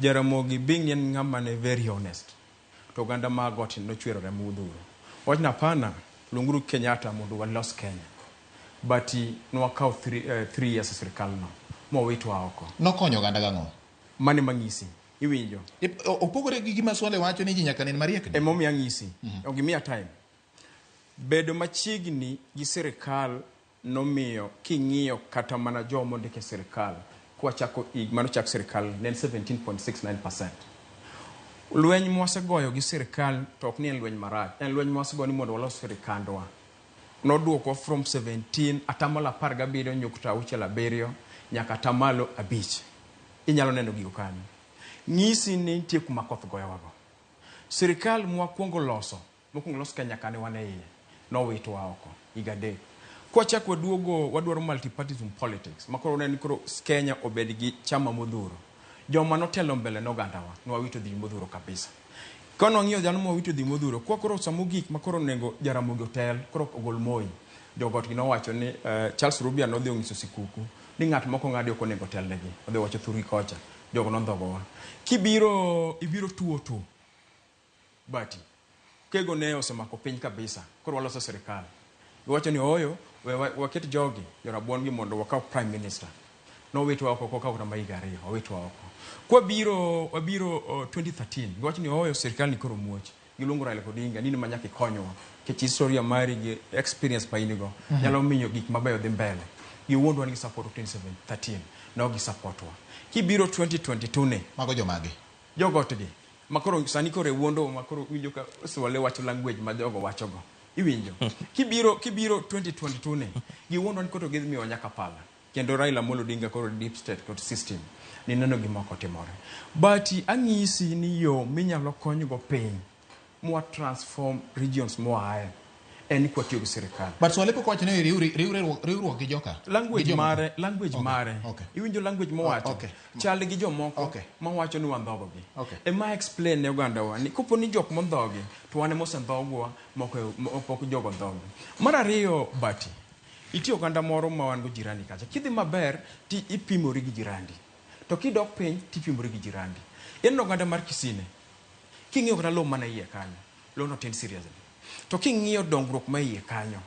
Jaramogi being en ng'ama ne very honest. To oganda magoti nochwerore mudhuro. Wachna pana lunguru Kenyatta mondo walos Kenya. But nwakaw 3 years sirikal no. Mowitwa oko. Nokonyo oganda gang'o? Mane mang'isi. Iwinjo. Opogore gi gima Swale wacho ni ji nyaka nen mariekni. Emomi ang'isi. Ogimiya time. Bedo machiegni gi sirikal nomiyo king'iyo kata mana jomo ndike sirikal kwachako manochak sirikal nen 17.69%. Lweny mwasegoyo gi sirikal to ok ni en lweny marach. En lweny mwasegoyo ni mondo walos sirikandwa. Noduoko from 17 atamalo 17.7 nyaka atamalo 5. Inyalo neno gigo kanyo. Ng'isi ni nitie kuma koth goyowago. Sirikal mwakwongo loso Kenya kane wan e iye nowitwa oko higa 3. Kwachak wadwaro multipartism politics makoro ne koro Kenya obed gi chama modhuro. Joma notelo mbele nogandawa nwawito dhi modhuro kabisa. Kono ng'iyo jano mwawito dhi modhuro kwa koro samugik makoro nego Jaramogi otel koro ogol Moi. Jogot gi nowacho ni Charles Rubia nodhi ong'iso Sikuku ni ng'at moko ng'adi ok onego telnegi. Odhi wacho thuri kocha. Jogo nondhogowa. Ibiro tuo tu. Bati. Kego ne osemako piny kabisa. Koro waloso sirikal. Iwacho ni oyo waket jogi jorabuon gi mondo wakaw prime minister. Nowitwa oko koka kama higa 2. Owitwa oko. Kwa wabiro 2013. Iwacho ni oyo sirikal ni koro muoch. Giluongo Raila Odinga nini manyaki konyowa. Kech historia mari gi experience pa inigo. Nyalo miyo gik mabeyo dhi mbele. Giwuondwa ni support 2013. No gi supportwa. Kibiro 2022 ne mago jomage jogotgi makoro sani kore wuondo makoro winjo ka Swale wacho language ma jogo wachogo iwinjo kibiro 2022 ne giwuondo ni koto gidhimiyo nyaka pala kendo Raila Amolo Odinga koro deep state court system ni neno gimoko timore but ang'isi ni yo minyalo konygo piny mwa transform regions moae en kwa tiyo gi sirikal. But Swale pok wacho ni riwruok gi joka. Language mare. Okay. Iwinjo language mowacho. Okay. Chal gi jomoko mawacho ni wandhogo gi. Ema explain ne oganda wa ni kopo ni jok mondhogi to wane mosendhogwa moko jogo ndhogo. Mar ariyo bati. Iti oganda moro ma wan go jirani kacha. Kidhi maber ti ipimori gi jirandi. To kidok piny ti ipimori gi jirandi. En oganda mar Kisine. King'iyo kata lo mana iye kanyo. Lo no tin seriously. To king'iyo dongruok ma iye kanyo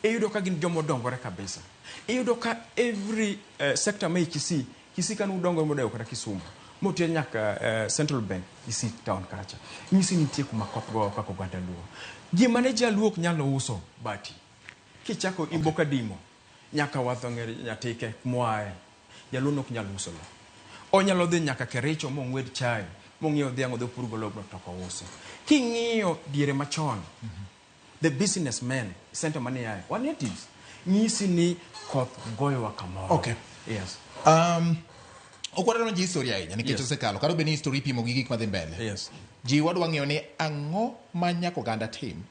iyudo ka gin jomo dongore kabisa iyudo ka every sector ma Kisii kan udongo modewo kata Kisumu motie nyaka Central Bank Kisii town kacha nyisi nitie kuma koth go kako gwanda luo gima ne jaluo ok nyalo uso bati kichako imboka dimo nyaka wathong'ere nyatike moae jaluo nok nyalo uso lo onyalo dhi nyaka Kericho mong'wed chai mong'iyo dhiang' odhi purgo lobno to ko uso king'iyo diere machon the businessmen center money ai one natives nyisi ni koth goyowa kamoro. Okay. Yes. Okwadano ji historia ahinya nikech osekalo kata beni history pimo gi gik madhi mbele. Yes. Ji wadwa ng'eyo ni ang'o ma nyaka oganda tim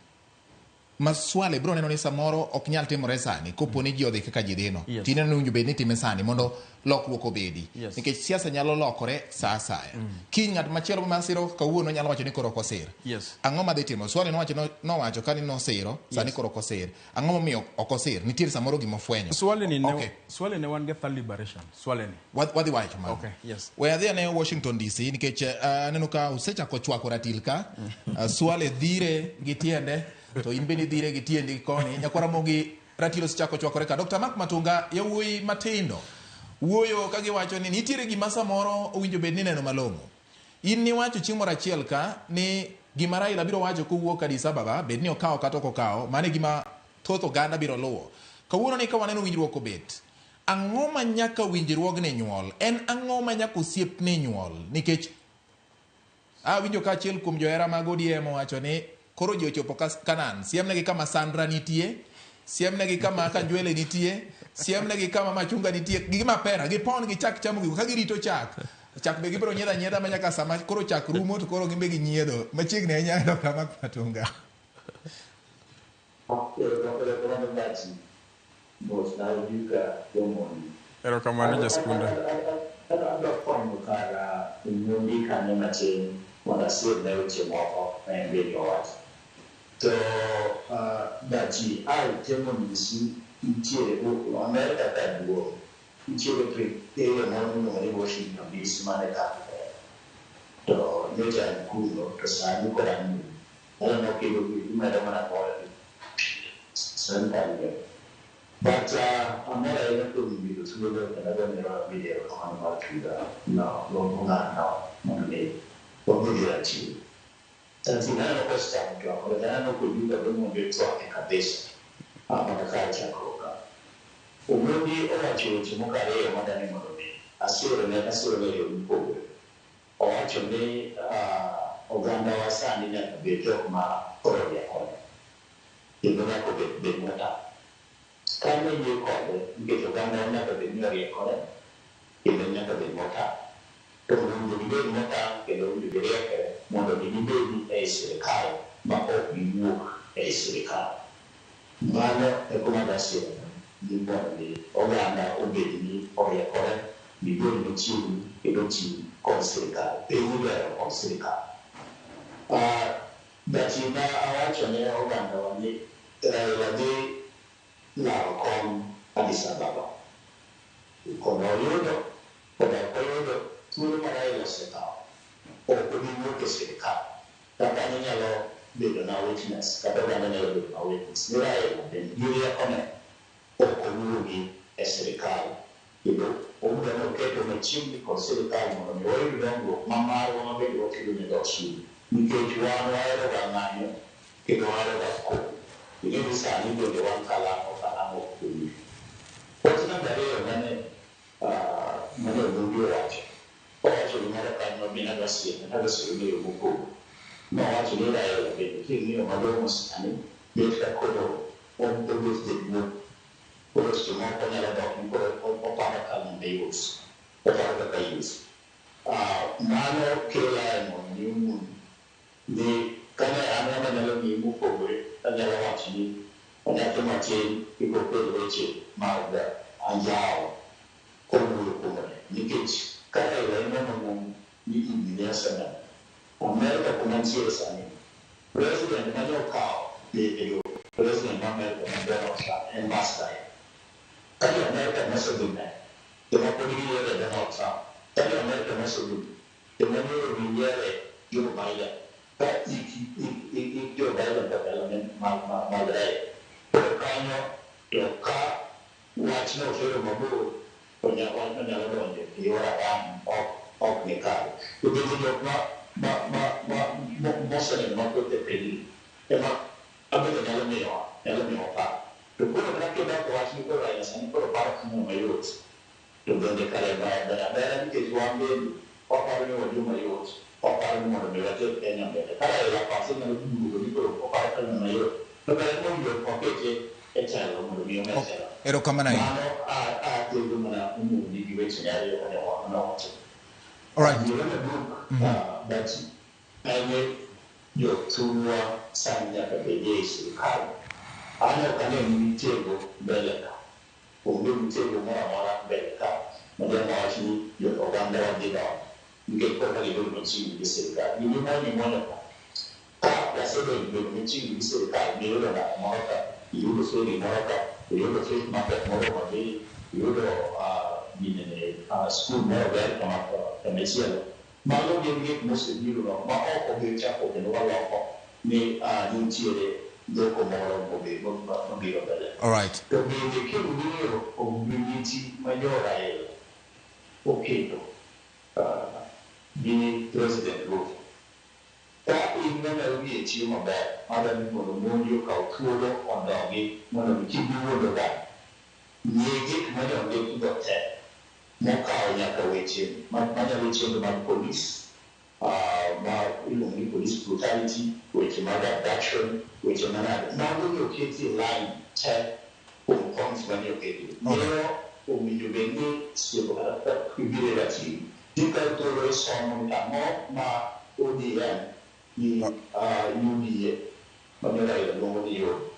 maswale bro neno ni samoro ok nyal timore sani kopo ni ji odhi kaka ji dhino. Tineno ni winjo bed ni time sani mondo lokruok obedi. Nikech siasa nyalo lokore sa asaya. Kiny ng'at machielo masiro kawuono nyalo wacho ni koro ok osir. Ang'o madhi timo? Swale nowacho ka ni nosiro sani koro ok osir. Ang'o momiyo ok osir? Nitiere samoro gima ofwenyo. Swale ne wan get liberation. Swale ni. Wadhi wacho mano. Okay. Yes. We adhi ne Washington DC nikech aneno ka usechako chwako ratil ka. Swale dhire gi tiende to in bende dhire gi tiendi koni. Nyakwara Ramogi ratil osechako chwakore ka. Dr. Mark Matunga yawuoyi matindo wuoyo ka giwacho ni nitiere gima samoro owinjo bed ni neno malong'o. In ni wacho chieng' moro achiel ka ni gima Raila biro wacho kowuok Addis Ababa bed ni okawo kata ok okawo, mane gima thoth oganda biro luwo. Kawuono ni ka waneno winjruok obet, ang'o ma nyaka winjruogni nyuol? En ang'o ma nyaka osiepni nyuol? Nikech winjo ka achiel kuom johera mag ODM wacho ni koro ji ochopo Kanan, siemnegi kama Sandra nitie, siemnegi kama Kanjwele nitie, siemnegi kama Machunga nitie, gi mapera, gi pon gi chak chamo gigo, ka girito chak. Chak be gibiro nyiedha nyiedha ma nyaka sama koro chak rumo to koro gimbe gi nyiedo. Machiegni ahinya Dr. Mark Matunga. Erokamano jaskunda. To dachi ai temo nisi ntiere ko America ta duo ntiere pre area no ni Washington DC mane ka to nyoja kuno to sani ko ran ala no ke do ma da mana ko santa ne but America ina to mi do so do ka da ne ra video ko ma tuda no lo no ne ko do chi Tanzania questa è un gioco, vedranno quelli che abbiamo detto anche adesso, a Manacai Ciacoca. Quindi oggi ci mucare ma da ne morire, assolutamente un po'. Oggi ne Uganda wasani ne beto ma oroya con. E non è come benvenuta. Come io come, che Uganda non è per venire con, e non è per benvenuta. Kemudian jadi mereka kalau diberikan modal ini serikali maka ibu serikali mana rekomendasi di Uganda obedi oleh orang di mencuri educi konserikali pemuda konserikali dan Cina awalnya Uganda wani lagi lakukan Addis Ababa konoyodo pada koyodo Tudo Raila setao o kudimu ke serikali katanya nyalo bedo na witness kata uganda nyalo bedo na witness ni Raila then yuri ya kone o kudimu serikali itu udah no keto mechimbi kwa serikali mwana miwai bidongo mamaru wa bedo wa kilu nedoshi nikeju wano waero ganganyo kido waero gako ini bisa nido de wankalamo kalamo kumi watu na dario nane mwana mungu wacho Oggi non era calma bene alla sera, alla sera io un po'. No, oggi non era bene, che io ma devo stare, io sta quello un po' di tempo. Questo non pone la dopo, un po' para calma dei us. O para da paese. Mano che la non ni kana ana nella mia mu povere, nella vacini, ogni altro macchina, i popoli che marda, andiamo, come niche. Kaya ina naman ni ibiya sana. America kumansiya sana. President Manuel Kao, President America Donald Trump, ambassador. Kaya America masuk na. Yung pagiging ng Donald Trump. Kaya America masuk. Yung nangyayari yung Biden. Kaya yung Biden development magray. Pero kanya yung watch na pero mabuo. Penyawan penyalon di orang of nikah. Itu juga masa yang mampu terpilih. Emang apa yang dalam apa? Tukar mereka dah kuat ni kau raya sana kau parah semua mayut. Tukar mereka yang ada ni kejualan apa ni wajib mayut. Apa ni mana mereka yang ada. Kalau yang pasti nak dulu ni kau parah semua mayut. Tukar itu juga pakai je etelo mondo mi ometelo. Erokamano ahinya. Mano atego mana umundi gi weche nyariyo kane wacho. Alright. But ane jothurwa sani nyaka bedie e sirikal. An ok ane ni mitego mbele ka. Onge mitego moro amora mbele ka. Madem wach ni oganda wa dhi dongo. Nikech kaka gibedo machiegni gi sirikal. Gimimoni ka. Ka wasebedo machiegni gi sirikal, giyudo ng'ato moro ka, iyudo feri moro ka, iyudo fish market moro mabe, iyudo skul moro ber kamachielo. Mago gin gik mosebiro ma ok obi chako kendo waloko ni nitiere doko moro mobiro mbele. Alright. To bende king'iyo ogirimiti ma jo-Raila oketo gi President Ruto. Ka in neno ni e chiyo maber, madani mondo mondi okaw thuolo odongi mondo mi kik giwuondo dhano. Ng'e gik manyondikigo te mokawo nyaka weche manyalo chenro mag polis, ma iluongo ni police brutality, weche mag abduction, weche manade. Mago ni oketi e line te kuom points mane oketi. Miyo owinjo bed ni sieko kata ibiro e ratil. Dikawo thuolo e somo ni ang'o ma ODM ni UDA mane Raila luongo ni yo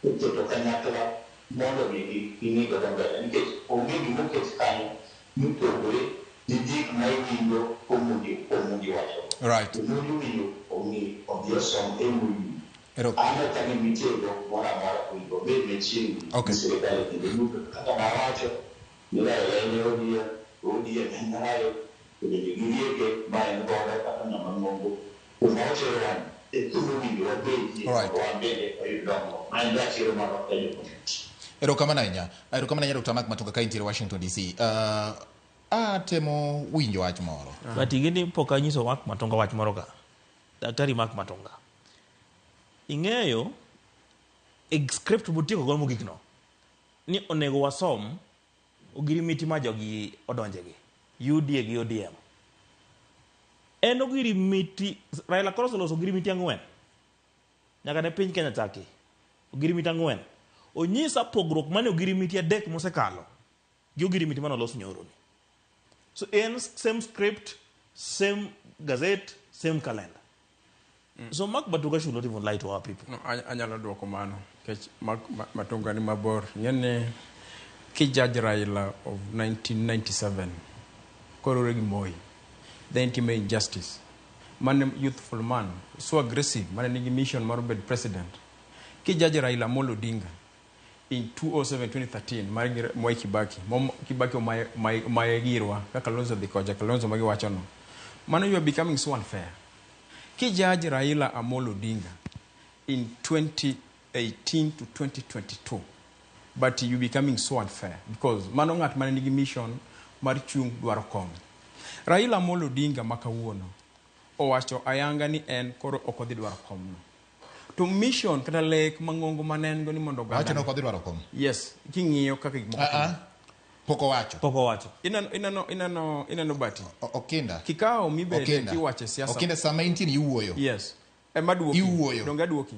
oketo kanyakla mondo mi ging'i godo mbele, nikech onge gima oket kanyo mopogore gi gik ma iwinjo omundi wacho. Right. Omundi winjo odhi osom e mbui. An ok ane mitego moro amora owinjo obed machiegni gi sirikal kendo duto kaka nawacho ni Raila en ODM en Raila to bende girieke ma en godo kaka ng'ama ng'ongo. Umochero e thuolo winjo wabedie wan bende oyud dongruok. Ma en ratiro mar Kenya community. Erokamano ahinya. Erokamano ahinya Dr. Mark Matunga ka intiere Washington DC. Atemo winjo wach moro. But ingeni pok anyiso Mark Matunga wach moro ka. Daktari Mark Matunga. Ing'eyo script butieko go mogikno ni onego wasom ogirimiti ma jogi odonjegi. UDA gi ODM. En ogirimiti Raila koro oloso ogirimiti 4. Nyaka ne piny Kenya chaki. Ogirimiti 4. Onyisa pogruok mane ogirimiti 3 mosekalo gi ogirimiti mane olos nyoro ni. So en same script, same gazette, same calendar. So Mark Matunga should not even lie to our people. No, anyalo duoko mano. Kech Mark Matunga ni mabor. Ngene ki Judge Raila of 1997 korore gi Moi. The intimate injustice. Man youthful man, so aggressive, man nigi mission mar bed president. Ki Judge Raila Amolo Odinga in 2013 mar Moi Kibaki omaye girwa kaka Kalonzo dhi koja Kalonzo magi wacho no. Mano you are becoming so unfair. Ki Judge Raila Amolo Odinga in 2018 to 2022, but you becoming so unfair because mano ng'at man nigi mission mar chung dwaro kong. Raila Amolo Odinga makawuono owacho ayanga ni en koro ok odhi dwaro komno. To mission kata lek mang'ongo manengo ni mondo wacho no ok odhi dwaro kom. Yes, king'iyo kaka gik moko. Poko wacho. Inano bati. Okinda. Kikao mibede kiwache siasa. Okinda sama intin iwuoyo. Yes. Ema duoki. Iwuoyo. Donga duoki.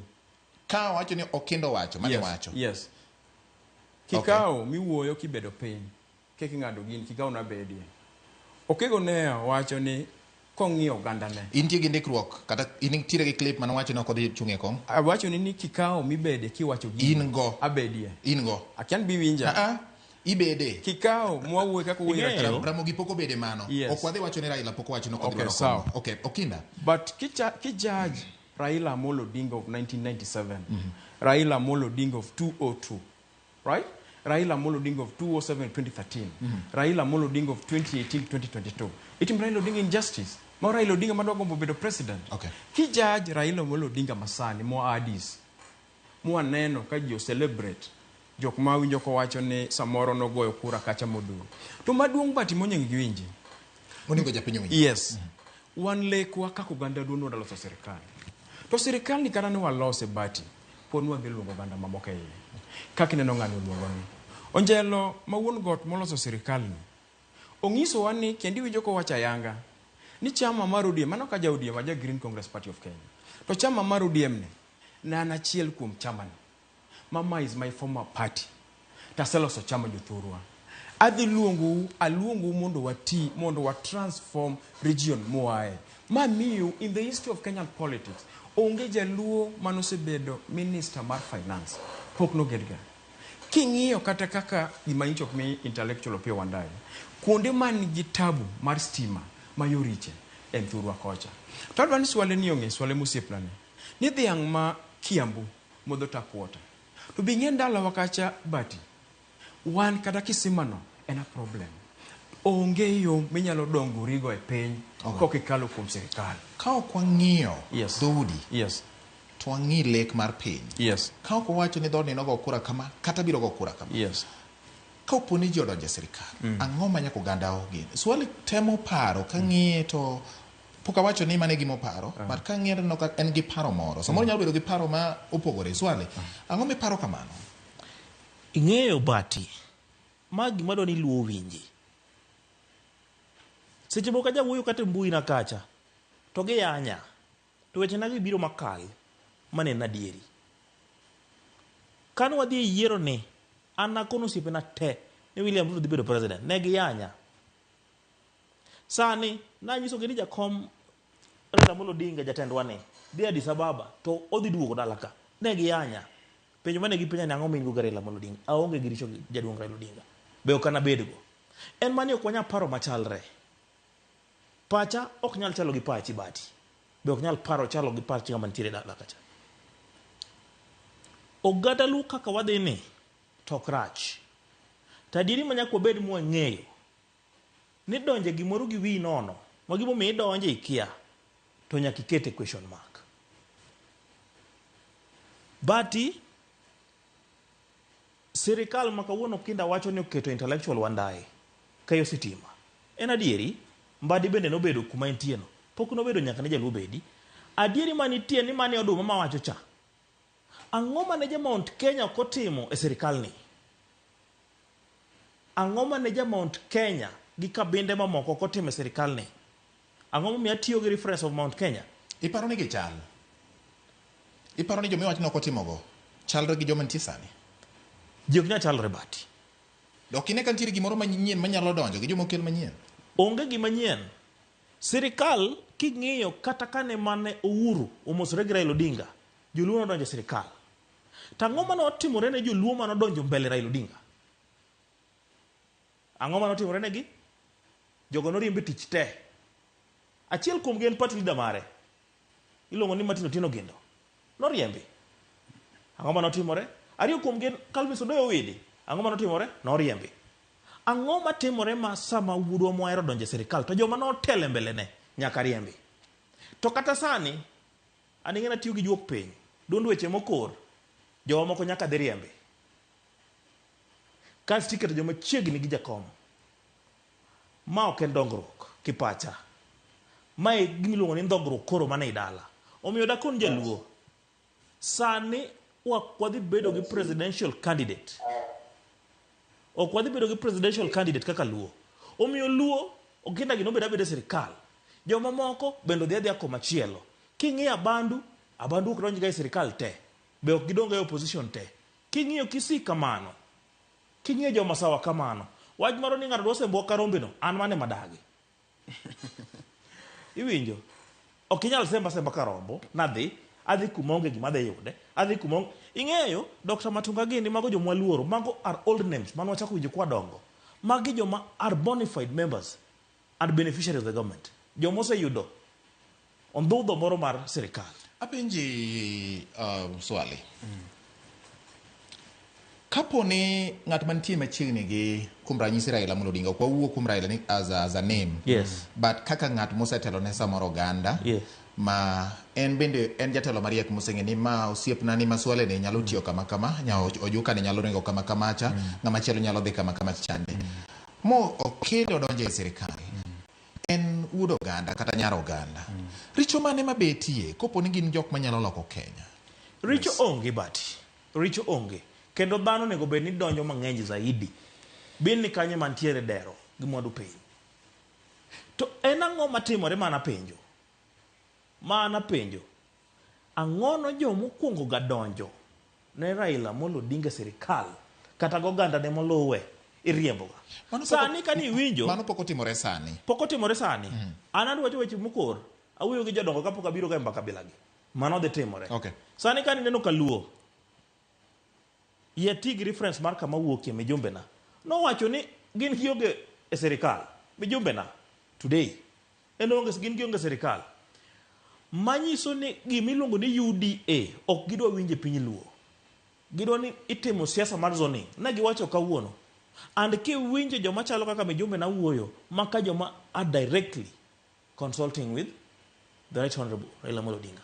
Ka wacho ni Okindo wacho, mane wacho. Yes. Kikao miwuoyo kibedo piny. Keki ng'ado gin kikao na bedie. Okego ne wacho ni kong'iyo oganda ne. Intie gi ndikruok kata intiere gi clip mane wacho ni ok odhi chung'e kom. Wacho ni kikao mibede kiwacho gin. In go. Abedie. In go. Akian bi winja. Ibede. Kikao mwawuoyo kaka wuoyo. Ramogi poko bede mano. Yes. Ok wadhi wacho ni Raila poko wacho ni ok odhi dwaro kom. Okay, Okinda. But ki judge Raila Amolo Odinga of 1997. Raila Amolo Odinga of 2002. Right? Raila Amolo Odinga of 2007-2013. Raila Amolo Odinga of 2018-2022. Itim Raila Odinga injustice. Ma Raila Odinga madwagombo bedo president. Okay. Ki judge Raila Amolo Odinga masani mo adis. Mo aneno ka ji celebrate jok ma winjo ko wacho ni samoro no goyo kura kacha moduro. To maduong' bati monyeng giwinji. Moningo japinyo winji. Yes. Wan lekwa kako ganda duono loso serikal. To serikal ni kana ne walose bati. Ponwa dhi luongo ganda mamoko e iye. Kaka neno ng'ano luongo ni. Onjelo ma wuon got moloso serikal ni. Ong'iso wa ni kendi winjo ko wacha yanga. Ni chama mar ODM mano ka ja ODM ja Green Congress Party of Kenya. To chama mar ODM ne na achiel kuom chama ni. Mama is my former party. Taseloso chama jothurwa. Adhi aluongu mondo wati, mondo wa transform region moae. Mamiyo, in the history of Kenyan politics, onge jaluo manosebedo minister mar finance. Pok no gedga. King'iyo kata kaka gimanicho mi intellectual opio wandaye. Kuonde man gi tabu mar stima mayoriche en Thurwa kocha. To adwani swale ni onge, swale musieplane. Ni dhiang' ma Kiambu modho tap water. To bing'e ndala wakacha bati. Wan kata kisimano en a problem. Onge yo minyalo dongo rigo e piny kokikalo kuom sirikal. Ka ok wang'iyo dhoudi. Yes. To wang'i lek mar piny. Yes. Ka ok wacho ni dhoudi nogo kura kama kata biro go kura kama. Yes. Ka oponi ji odonjo e sirikal. Ang'o ma nyaka oganda ogin? Swali temo paro ka ng'iye to pok awacho ni mane gimo paro, but ka ng'iye no en gi paro moro. Samoro nyalo bedo gi paro ma opogore. Swali, ang'o mi paro kamano? Ing'eyo bati ma gima dwani luwo winji. Seche moko ja wuoyo kata mbui na kacha to gi yanya to weche na biro makal mane na dieri. Kan wadhi yiero ni an nakono siepena te ni William Ruto dhi bedo president, ne gi yanya. Sani na nyiso ni jakom Raila Amolo Odinga jatendwa ni dhi Addis Ababa to odhi duogo dala ka, ne gi yanya. Penjo mane gi penya ni ang'o min go Raila Amolo Odinga, aonge gi richo jaduong' Raila Odinga, be ok anabedgo. En mani ok wanya paro machalre. Pacha ok nyal chalo gi pachi bati, be ok nyal paro chalo gi pachi ng'ama nitiere dala kacha. Oganda lu kaka wadhi ni tok rach. Tadieri ma nyaka wabed mwang'eyo ni donje gimoro gi wi nono ma gimomiyo idonje ikia to nyaka ikete question mark. Bati sirikal ma kawuono kinda wacho ni oketo intellectual wandaye kayo sitima. En adieri mbadi bende nobedo kuma entieno, pok nobedo nyaka ne jaluo bedi. Adieri manitie ni mane oduma ma wacho cha. Ang'o mane ja Mount Kenya kotimo e sirikal ni? Ang'o mane ja Mount Kenya gi kabinde mamoko kotimo e sirikal ni? Ang'o momiyo atiyo gi reference of Mount Kenya? Iparo ni gichal? Iparo ni jomi wach nokotimogo chalre gi joma nitie sani? Ji ok nyal chalre bati. Dok ine ka nitiere gimoro manyien manyalo donjo gi joma okel manyien? Onge gima manyien. Sirikal king'iyo kata kane mane Uhuru omosore gi Raila Odinga, joluo nodonjo e sirikal. Tang'o mane otimore ne joluo mane odonjo mbele Raila Odinga? Ang'o mane otimore negi? Jogo noriembe tich te. Achiel kuom gi en party leader mare, iluongo ni Martin Otieno Gendo, noriembe. Ang'o mane otimore? Ariyo kuom gi en Calvin Odoyo Wede, ang'o mane otimore? Noriembe. Ang'o matimore ma sama wuodwa mohero donjo e sirikal to joma notelo mbele ne nyaka riembe? To kata sani ani ng'ena tiyo gi juok piny, duond weche mokor, joma moko nyaka dhi riembe. Kas tiketo joma chiegni gi jakom. Ma ok en dongruok kipacha. Ma e gimiluongo ni ndhogruok koro mana i dala. Omiyo dakon jaluo, sani ok wadhi bedo gi presidential candidate. Ok wadhi bedo gi presidential candidate kaka luo. Omiyo luo okinda gino beda beda sirikal. Joma moko bendo dhi adhiya komachielo. King'iyo abandu ok donj ga e sirikal te. Be ok gidonga e opposition te. King'iyo Kisii kamano. King'iyo joma sawa kamano. Wach maro ni ng'ato dwose mbwa karombeno, an mane madagi. Iwinjo? Ok inyal semba karombo, adhi kumonge gima dhi yude, adhi kumonge. Ing'eyo, Dr. Matunga Gini, mago joma luoro, mago are old names, mano wachako winjo kwa dongo. Magi joma are bona fide members and beneficiaries of the government. Joma oseyudo ondhudho moro mar sirikal. Apenji swali. Kapo ni ng'at mantie machiegni gi kuom ranyisi Raila Amolo Odinga, kwa wuo kuom Raila ni as a name. Yes. But kaka ng'at mosetelo ne samoro oganda. Yes. Ma en bende en jatelo mariek moseng'e ni ma osiepna ni maswale ne nyalo tiyo kama ojuka ne nyalo ringo kama cha, ng'ama chielo nyalo dhi kama chande. Mo okelo donjo e sirikal. En wuod oganda kata nyar oganda. Richo mane mabetie kopo ni gin jok manyalo loko Kenya? Richo onge bati. Richo onge. Kendo dhano nego bed ni donjo mang'eny zaidi. Bin ni kanye mantiere dero gi mwandu piny. To en ang'o matimore mana penjo? Mana penjo. Ang'ono jomo kuongo ga donjo ne Raila Amolo Odinga sirikal kata goganda ne moluwe iriemboga. Sani kani winjo mano pok otimore sani. Pok otimore sani. An adwacho weche mokor awuoyo gi jodongo kapok abiro ga mbaka bilagi. Mano dhi timore. Okay. Sani kani neno kaluo ye tig reference mar kama wuokie mijumbena nowacho ni gin gionge e sirikal mijumbena today enonge gin gionge sirikal manyiso ni gimiluongo ni UDA ok gidwa winje piny luo gidwa ni itimo siasa mar zoning na giwacho kawuono and kiwinjo joma chalo kaka mijumbena wuoyo maka joma are directly consulting with the right honorable Raila Amolo Odinga.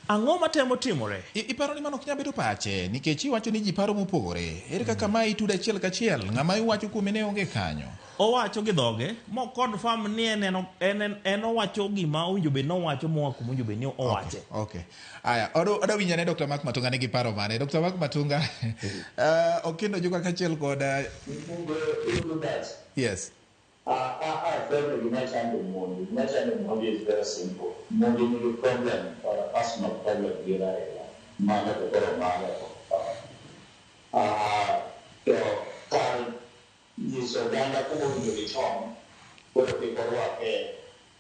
Ang'o matemo timore? Iparo ni mano ok nyal bedo pache nikech iwacho ni ji paro mopogore. Ere kaka ma itudo achiel kachiel ng'ama iwacho kuome ne onge kanyo. Owacho gi dhoge mo confirm ni en owacho gima owinjo bed nowacho moa kuma owinjo bed ni owache. Okay. Aya, oda winja ne Dr. Mark Matunga ne gi paro mane. Dr. Mark Matunga okendo joka kachiel koda. Yes. I felt the United Mondi. United Mondi is very simple. Mondi is a problem or a personal problem here. Mana to go mana. So current is a dana ko ni return. Ko te ko wa ke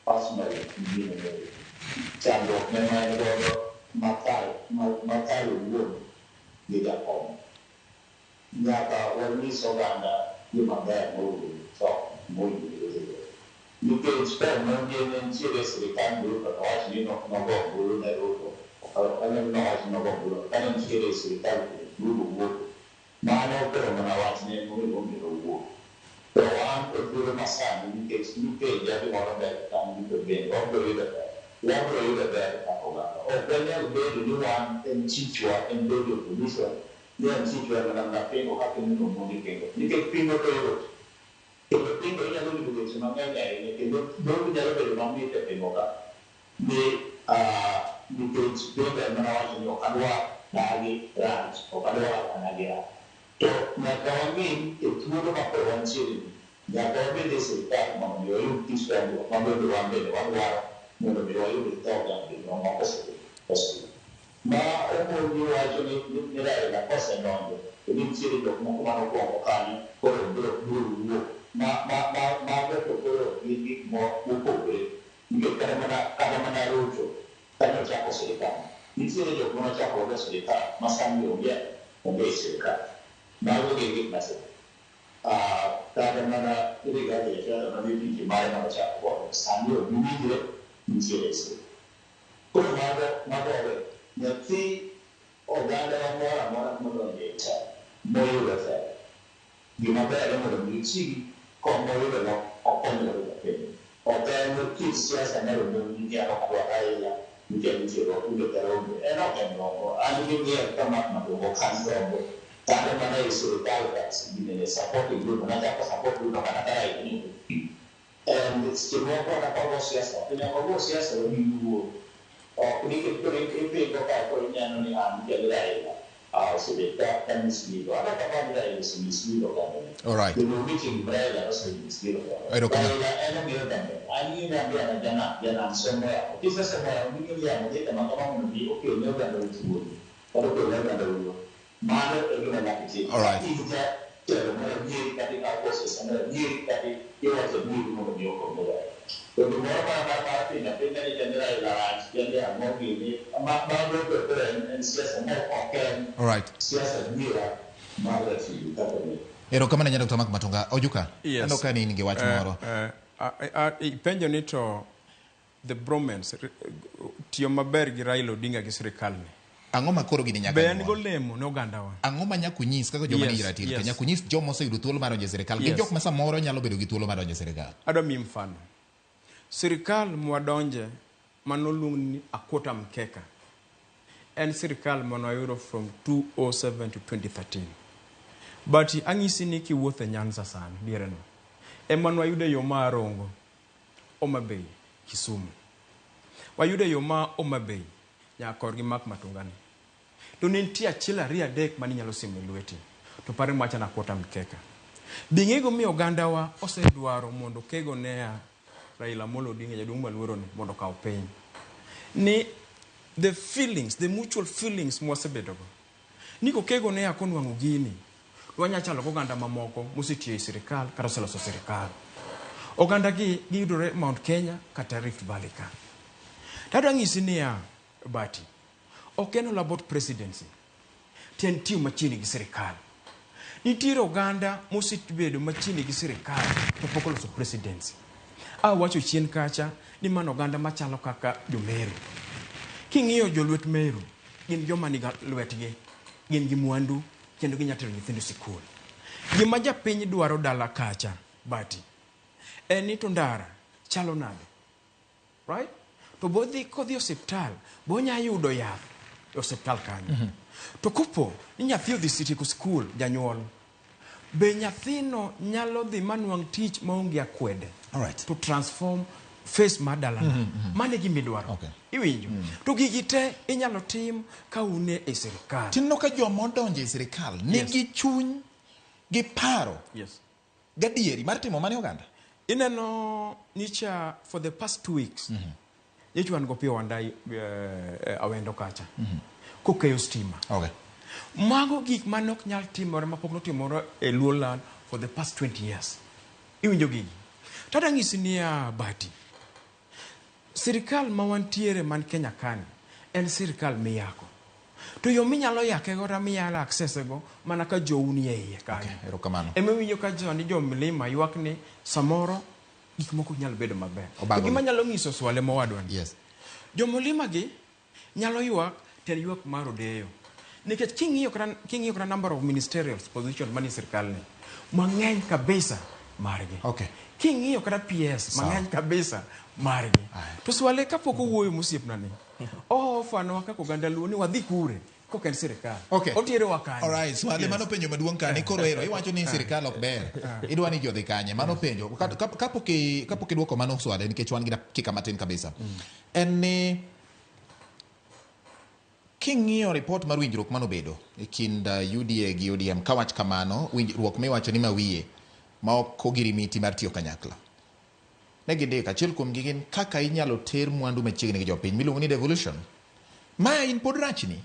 personal ni ni. Chando me mai go matai wo ni da ko. Ya ka wani so ganda ni ma ba mo so muy you can spend money and seriously can do but actually no go bulu na ro and no as no go bulu and seriously can do wo mana ko na watch ne mo wo so am ko do na sa ni ke ya de mo na kan ni ko be o do ida la bro ida da ka ko ga o be ne be do one and chichwa and do this one ya chichwa na pe ko ka ni mo ni ke pingo to quindi io non dico che magari che non devo vedere ma mi te moga di che dove non ho io allora dai ranch o allora anagira to ma kawami e tu non ma per avanzare da dove deve essere ma io ti spendo ma dove devo andare allora non devo io ti tolgo non ho possibile ma io oggi mi direi la cosa non inizio come non può fare con due ma che quello di mo pobre che cada mana rojo tanto già possibilità insieme io non c'è possibilità ma sanno via non deve essere ma lo che passa cada mana rigare c'è una di mai non c'è può sanno dire insieme come ma nel o dalla mora non c'è noi lo fai di una bella non mi ci come io no ho quello che ho tempo che sia sempre non mi dia con la aia mi dia mi giro tutto per oggi e no che no anche mi è ma devo cansare tanto ma lei si ricalca si viene sapore il gruppo non c'è sapore il gruppo ma dai e se non può una cosa sia stato ne ho sia stato un due o quindi che vedo che poi mi hanno ne anche lei so that can mislead. I don't know why is mislead. All right. The meeting bread also mislead. I don't know. I need to somewhere. This is somewhere we can get the Macron be okay, no one will do. Or okay, no one will do. Mother, everyone like it. All right. All right. Ero kama nanya Dr. Mark Matunga ojuka. Yes. Ano kani ninge wach moro. Penjo ni to the bromance tiyo maber gi Raila Odinga gi sirikal ni. Ang'o makoro gini nyaka Ben go lemo no gandawa. Ang'o ma nyakunyis kaka joma ni ratil ka nyakunyis joma oseyudo thuolo mar donjo e sirikal gi jok ma samoro nyalo bedo gi thuolo mar donjo e sirikal. Adwa mi mfano. Sirikal mwadonje manoluong ni Akota Mkeka en sirikal manayudo from 2007 to 2013. But ang'isi ni kiwuotho Nyanza sana diere no. Ema wayude yo ma Rongo, Homa Bay, Kisumu. Wayude yo ma Homa Bay nyakor gi Mark Matungani. To nitie achiel ariyo adek mani nyalo simo lweti. To pare mwacha na Akota Mkeka. Bing'ego mi ogandawa osedwaro mondo kego nea Raila Amolo Odinga jaduong' maluoro ni mondo kaw piny. Ni the feelings, the mutual feelings mwasebedogo. ni kokego ne akonwang'o gini wanya chalo oganda mamoko mosetiyo e sirikal kata oseloso sirikal. Oganda gi giyudore Mount Kenya kata Rift Valley ka. Tadwa ng'isi niya Bati, ok en about presidency, tien tiyo machiegni gi sirikal. Nitiere oganda mosebedo machiegni gi sirikal to pok oloso presidency. Wacho chien kacha ni mano oganda machalo kaka jo-Meru. King'iyo jolwet Meru, gin joma niga lwetgi, gin gi mwandu kendo ginya tero nyithindo sikul. Gima japiny dwaro dala kacha Bati en ni to ndara chalo nade, right? To bodhi kodhi osiptal bonya yudo yath e osiptal kanyo. To kopo ni nyathi odhi sitieko skul janyuol, be nyathino nyalo dhi manuang' tich maonge akwede to transform face madala. Mane gima idwaro. Iwinjo? To gigi te inyalo tim ka une e sirikal. Tinno ka joma odonjo e sirikal nigi chuny gi paro gadieri mar timo mane oganda. Ineno nicha for the past 2 weeks Nyichwan go pio wandai awendo kacha. Kukeyo stima. Mago gik manok nyal timore mapok notimore e Luoland for the past 20 years. Iwinjo gigi. Tada ng'isi niya Bati, sirikal mawantiere man Kenya kani en sirikal miyako. To yo minyalo yake go miyalo access go mana ka jouni e iye kanyo. Erokamano. Emiwinjo ka joni jo mlima ywak ni samoro gik moko nyalo bedo maber. Gima nyalo ng'iso swale mowadwani. Jo mlima gi nyalo ywak ten ywak mar odeyo. Nikech king'iyo kata number of ministerial position mani sirikal ni mang'eny kabisa margi. King'iyo kata PS mang'eny kabisa margi. To swale kapok owuoyo mosiepna ni. Fano kaka oganda luo ni wadhi kure kok en sirikal. Otiere wakanye. Alright, swale mano penjo maduong' kani koro ero iwacho ni sirikal ok ber. Idwa ni jodhi kanye mano penjo. Kapok idwoko mano swale nikech wan gi dakika matin kabisa. En ni king'iyo report mar winjruok manobedo e kind UDA gi ODM kawach kamano winjruok miwacho ni mawiye ma ok ogirimiti mar tiyo kanyakla. Ne gidek achiel kuom gigin kaka inyalo ter mwandu machiegni gi jopiny miluongo ni devolution. Ma in pod rachni.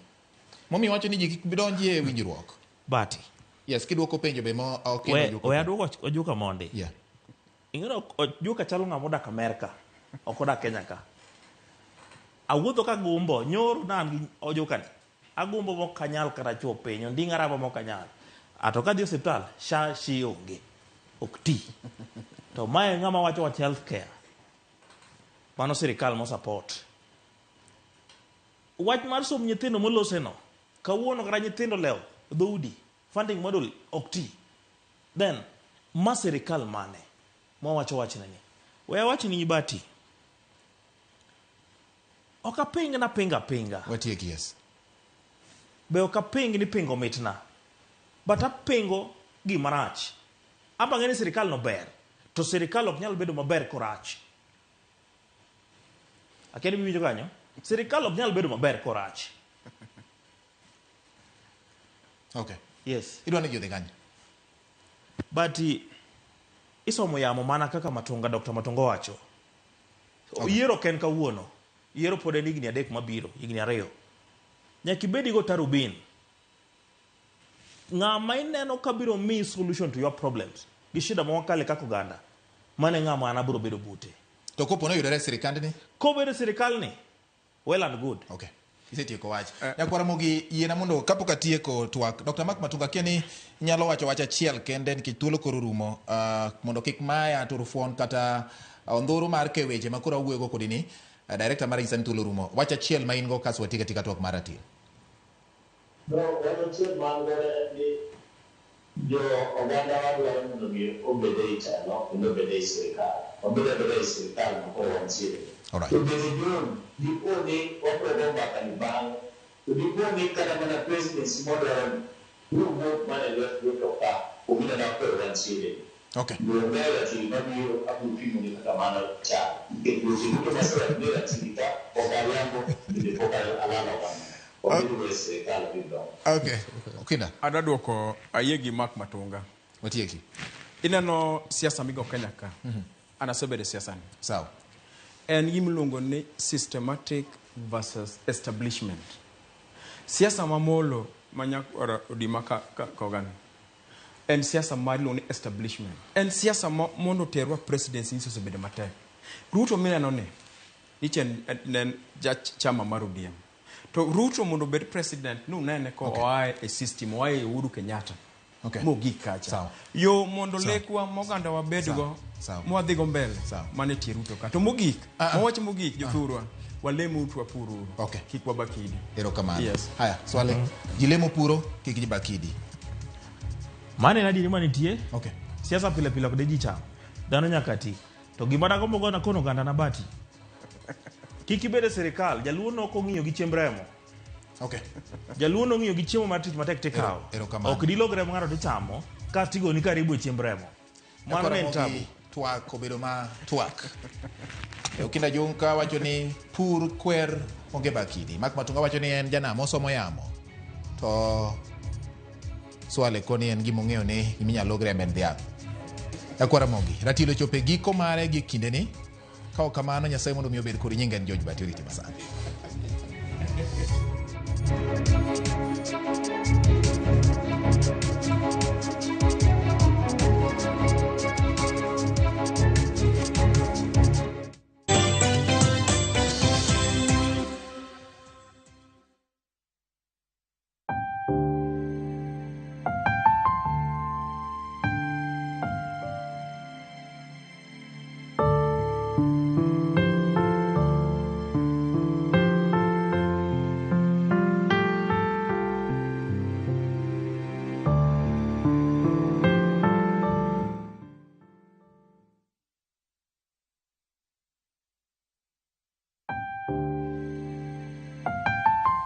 Momi wacho ni ji kik bidonji e winjruok. Bati. Yes, kidwoko penjo be mo ok we adwoko ojuka mondi. Ing'eyo ojuka chalo ng'ama odak Amerika, ok odak Kenya ka. Awuotho ka gumbo nyoro nan gi ojuka ni. Agumbo mok kanyal kata chop piny, ndinga raba mok kanyal. Ato ka dhi hospital shi onge. Ok ti. To mae ng'ama wacho wat health care. Mano sirikal mo support. Wach mar som nyithindo molose no. Kawuono kata nyithindo leo dhoudi funding model ok ti. Then ma sirikal mane mo wacho wachne ni. We wacho ni Bati. Ok apinga na pinga. Watieki yes. Be ok apinga ni pingo mitna. But apingo gimarach. Aba ng'eni sirikal no ber. To sirikal ok nyal bedo maber korach. Akeni biwinjo kanyo? Sirikal ok nyal bedo maber korach. Yes. Idwa ni jodhi kanyo. But isomo yamo mana kaka Matunga, Dr. Matunga wacho. Yiero ken kawuono. Yiero pod en higni 3 mabiro, higni 2. Nyaka ibedi go tarubin. Ng'ama ineno kabiro mi solution to your problems. Gi shida mwakale kako ganda. Mane ng'ama anaburo bedo bute. To kopo no yudore sirikal ni? Ko bedo sirikal ni. Well and good. Isetieko wach. Nyakwara Mogi yiena mondo kapok atieko twak Dr. Mark Matunga kieni nyalo wacho wach achiel kende nikech thuolo koro rumo mondo kik maya turufuon kata ondhuru mar ke weche makoro awuoyo kodi ni director mar Isani thuolo rumo. Wach achiel ma in go kaso watika tika twak mar atil. Wach achiel man gore ni jo oganda wadwaro mondo mi obede e telo kendo obede e sirikal. Obede e sirikal makoro wantiere. To bende duong' dipo ni wapro mbaka ni bang' to dipo ni kata mana presidency modern wuok mana lwet to ka obiro na koro wantiere. Mbele ati mabiro abupimo ni kaka mana cha ikweche duto masira mbele ati ka okaliambo bende pokal alala wakana. Adadwoko ayegi Mark Matunga. Watieki. Ineno siasa migo Kenya ka. Anasebede siasa ni. Sawa. En gimiluongo ni systematic versus establishment. Siasa mamolo manyakwara odima kogan en siasa mar lo ni establishment en siasa mondo terwa presidency iso sebedo matek Ruto mineno ni nichen chama mar ODM to Ruto mondo bed president nene ko oae e system oae Uhuru Kenyatta mogik kacha yo mondo lekwa moganda wabedgo mwadhigo mbele mane tie Ruto ka to mogik mowach mogik jothurwa walemo utwa puru kik wabakidi erokamano haya swale jilemo puro kik jibakidi mane na diri manitie siasa pile pile kode ji chamo dhano nyaka ti to gima dago mogona kono ganda na bati kik ibede serikal jaluo no ko ng'iyo gi chiemb remo jaluo no ng'iyo gi chiemo mar tich matek tikawo ok dilogre ng'ato tichamo ka tigo ni karibu e chiemb remo mano en tabu twak obedo ma twak Okinda Junka wacho ni pur kwer onge bakidi Mak Matunga wacho ni en jana mosomo yamo to swale koni en gimo ng'eyo ni iminyalo logre men dhiang' Yakwara Mogi ratilo chope giko mare gi kinde ni ka kamano Nyasaye mondo mi obed kod nyinga en George Batiriti masani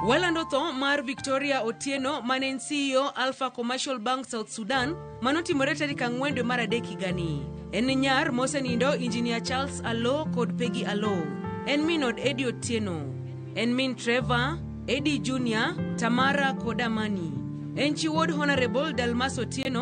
Walando tho mar Victoria Otieno manen CEO Alpha Commercial Bank South Sudan manotimore tarik 4 dwe mar adek higani. En nyar mosenindo Engineer Charles Allo kod Peggy Allo. En min od Eddie Otieno. En min Trevor, Eddie Jr., Tamara kod Amani. En chi wuod Honorable Dalmas Otieno